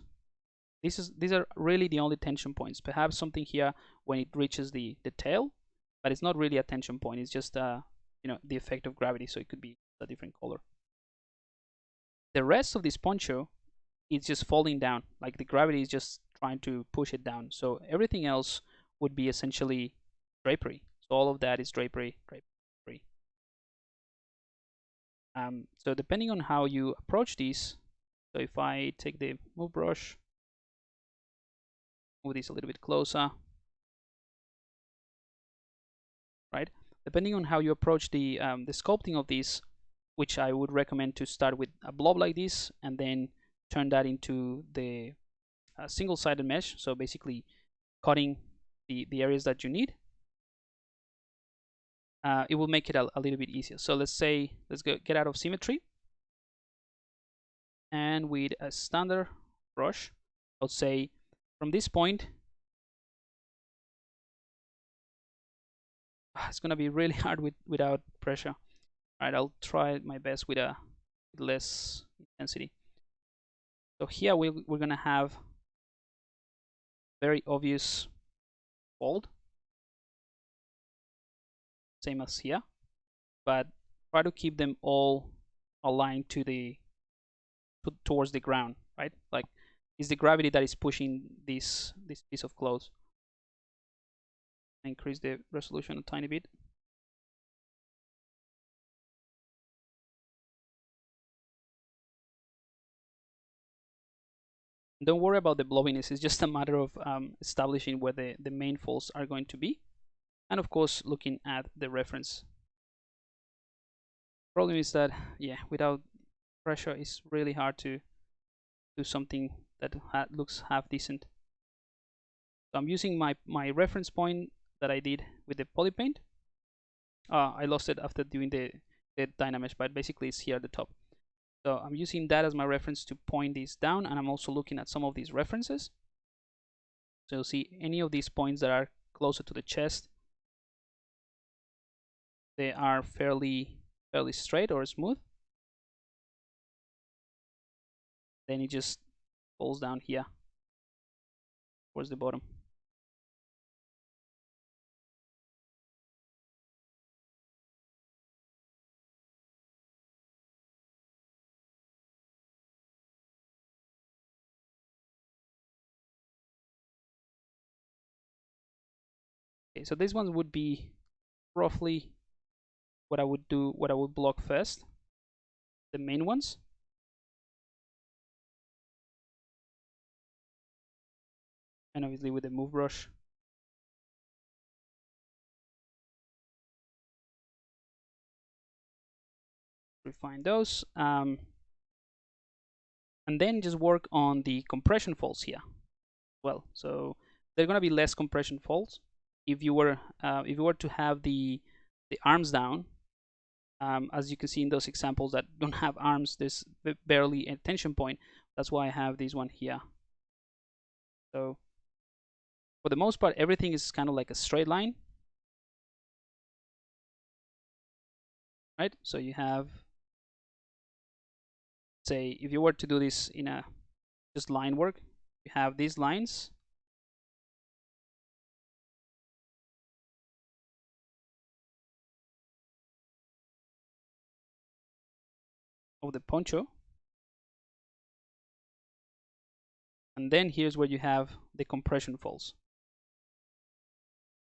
are really the only tension points. Perhaps something here when it reaches the tail, but it's not really a tension point. It's just the effect of gravity, so it could be a different color. The rest of this poncho is just falling down, like the gravity is just trying to push it down. So everything else would be essentially drapery. So all of that is drapery, drapery. So depending on how you approach these, so if I take the move brush, move this a little bit closer, right? Depending on how you approach the sculpting of these, which I would recommend to start with a blob like this and then turn that into the single-sided mesh. So basically cutting the areas that you need. It will make it a little bit easier. So let's get out of symmetry, and with a standard brush, I'll say from this point, it's gonna be really hard without pressure. All right, I'll try my best with less intensity. So here we're gonna have very obvious fold, same as here, but try to keep them all aligned towards the ground, right? Like it's the gravity that is pushing this piece of cloth. Increase the resolution a tiny bit. Don't worry about the blobbiness. It's just a matter of establishing where the main folds are going to be, and of course looking at the reference. Problem is that without pressure it's really hard to do something that looks half decent. So I'm using my reference point that I did with the poly paint. I lost it after doing the Dynamesh, but basically it's here at the top. So I'm using that as my reference to point these down, and I'm also looking at some of these references. So you'll see any of these points that are closer to the chest, they are fairly straight or smooth. Then it just falls down here towards the bottom. Okay, so this one would be roughly what I would do, what I would block first, the main ones. And obviously with the move brush, refine those. And then just work on the compression folds here. Well, so there are going to be less compression folds. If you were to have the arms down, as you can see in those examples that don't have arms, there's barely a tension point. That's why I have this one here. So for the most part, everything is kind of like a straight line, right? So you have, say, if you were to do this in a just line work, you have these lines, of the poncho, and then here's where you have the compression folds,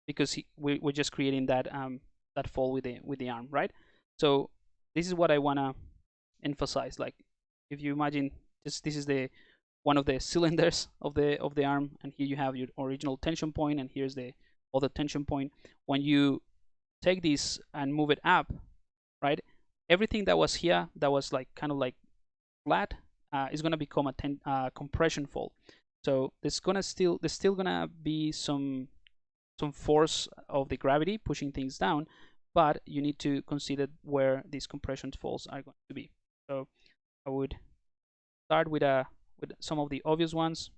because we're just creating that that fold with the arm, right? So this is what I wanna emphasize. Like, if you imagine this is the one of the cylinders of the arm, and here you have your original tension point, and here's the other tension point. When you take this and move it up, right, everything that was here that was like kind of like flat is gonna become a compression fold. So there's still gonna be some force of the gravity pushing things down, but you need to consider where these compression folds are going to be. So I would start with some of the obvious ones.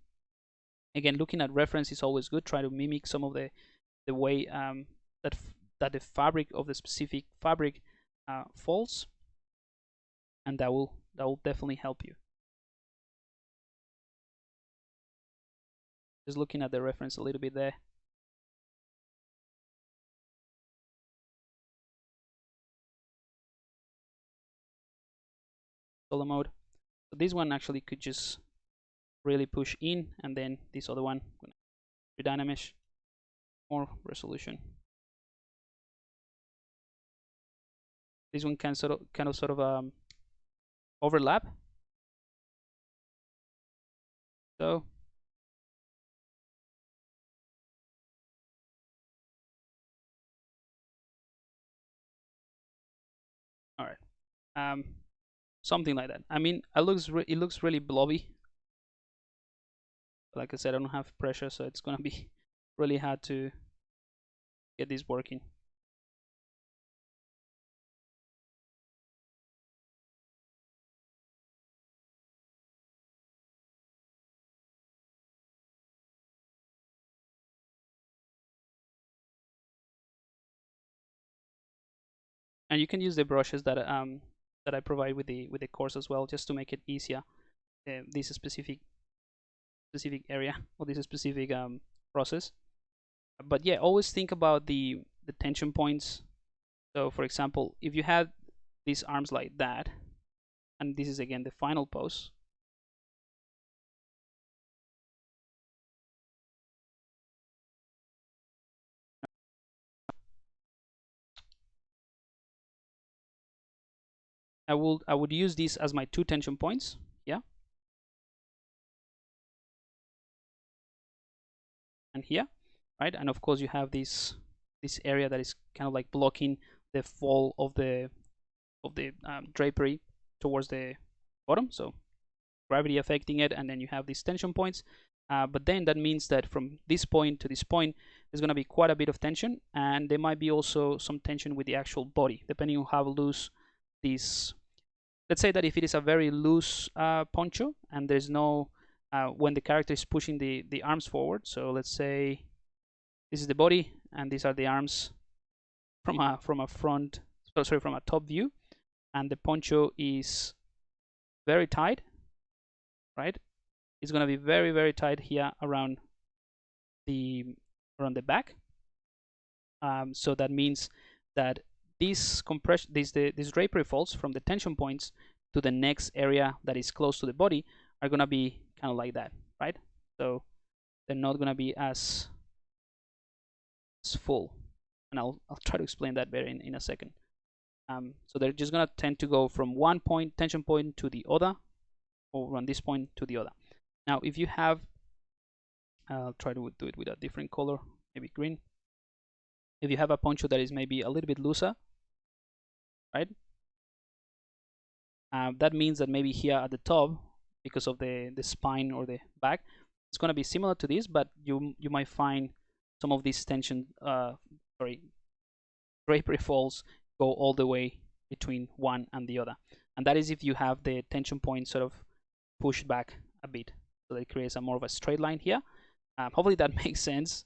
Again, looking at reference is always good. Try to mimic some of the way that that the fabric of the specific fabric falls, and that will definitely help you. Just looking at the reference a little bit there. Solo mode. So this one actually could just really push in, and then this other one, redynamish, more resolution. This one can sort of overlap. So all right, something like that. I mean, it looks really blobby. Like I said, I don't have pressure, so it's gonna be really hard to get this working. And you can use the brushes that I provide with the course as well, just to make it easier. This specific area or this specific process. But yeah, always think about the tension points. So for example, if you had these arms like that, and this is again the final pose, I would use these as my two tension points. Yeah, and here, right? And of course you have this area that is kind of like blocking the fall of the drapery towards the bottom. So gravity affecting it, and then you have these tension points. But then that means that from this point to this point, there's going to be quite a bit of tension, and there might be also some tension with the actual body, depending on how loose these. Let's say that if it is a very loose poncho, and there's no when the character is pushing the arms forward. So let's say this is the body, and these are the arms from a front. Sorry, from a top view, and the poncho is very tight, right? It's going to be very, very tight here the around the back. So that means that these compression, these drapery folds from the tension points to the next area that is close to the body are going to be kind of like that, right? So they're not going to be as full, and I'll try to explain that better in a second. So they're just going to tend to go from one point tension point to the other, or from this point to the other. Now, if you have, I'll try to do it with a different color, maybe green. If you have a poncho that is maybe a little bit looser, right? That means that maybe here at the top, because of the spine or the back, it's going to be similar to this, but you might find some of these tension, drapery folds go all the way between one and the other, and that is if you have the tension point sort of pushed back a bit, so that it creates a more of a straight line here. Hopefully that makes sense.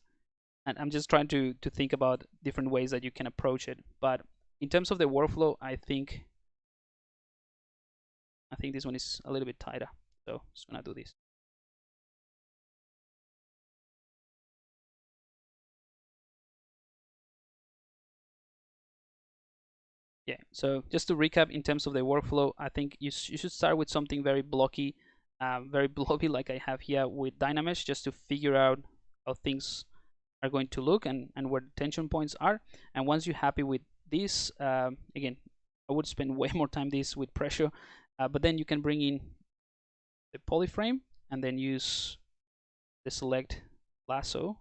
And I'm just trying to think about different ways that you can approach it. But in terms of the workflow, I think this one is a little bit tighter. So just gonna do this. Yeah, so just to recap in terms of the workflow, I think you should start with something very blocky, very blobby like I have here with Dynamesh, just to figure out how things are going to look and where the tension points are. And once you're happy with this, again, I would spend way more time this with pressure, but then you can bring in the polyframe and then use the select lasso,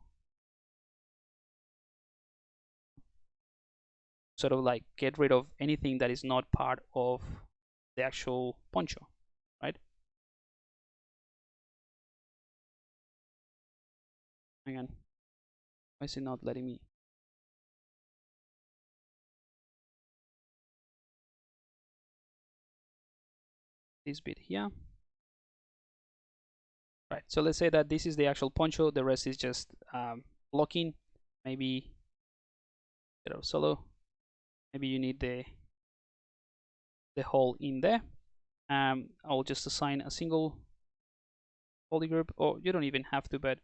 sort of like get rid of anything that is not part of the actual poncho, right? Again, why is it not letting me? This bit here. Right, so let's say that this is the actual poncho, the rest is just blocking. Maybe solo. Maybe you need the hole in there. I'll just assign a single poly group, or you don't even have to, but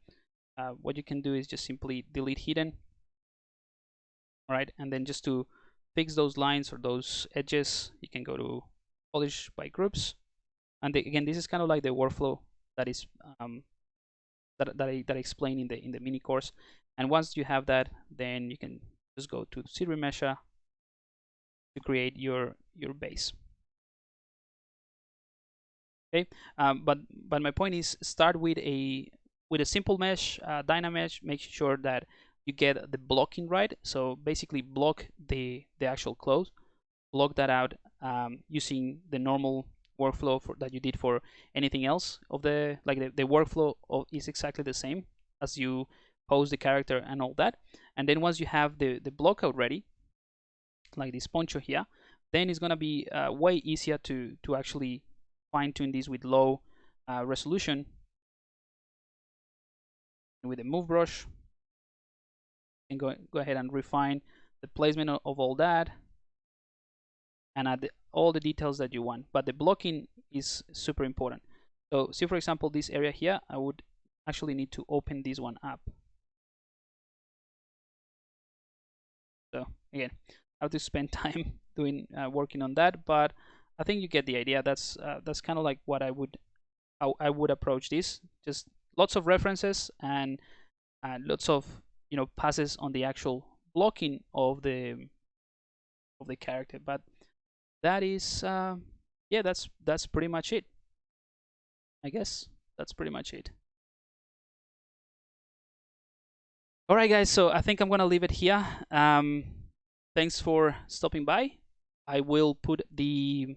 what you can do is just simply delete hidden. All right, and then just to fix those lines or those edges, you can go to polish by groups. And again, this is kind of like the workflow that is that I explained in the mini course. And once you have that, then you can just go to seed remesher to create your base. Okay, but my point is, start with a simple mesh, Dynamesh. Make sure that you get the blocking right. So basically, block the actual close, block that out using the normal workflow that you did for anything else of the the workflow is exactly the same as you pose the character and all that. And then once you have the block out ready, like this poncho here, then it's gonna be way easier to actually fine tune this with low resolution. With the move brush, and go ahead and refine the placement of all that and add all the details that you want. But the blocking is super important. So see, for example, this area here, I would actually need to open this one up. So again, I have to spend time doing working on that, but I think you get the idea. That's kind of like what I would approach this. Just lots of references and lots of passes on the actual blocking of the character. But that is yeah, that's pretty much it. I guess that's pretty much it. All right, guys. So I think I'm gonna leave it here. Thanks for stopping by. I will put the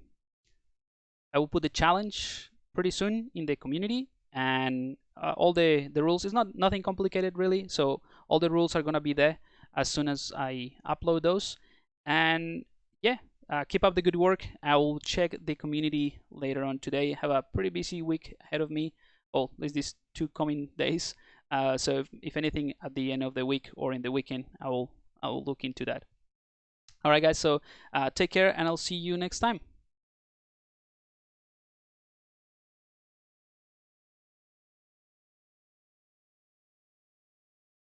challenge pretty soon in the community, and all the rules is nothing complicated really. So all the rules are gonna be there as soon as I upload those. And yeah, keep up the good work. I will check the community later on today. I have a pretty busy week ahead of me. Well, at least these 2 coming days. So if anything at the end of the week or in the weekend, I will look into that. All right, guys. So take care, and I'll see you next time.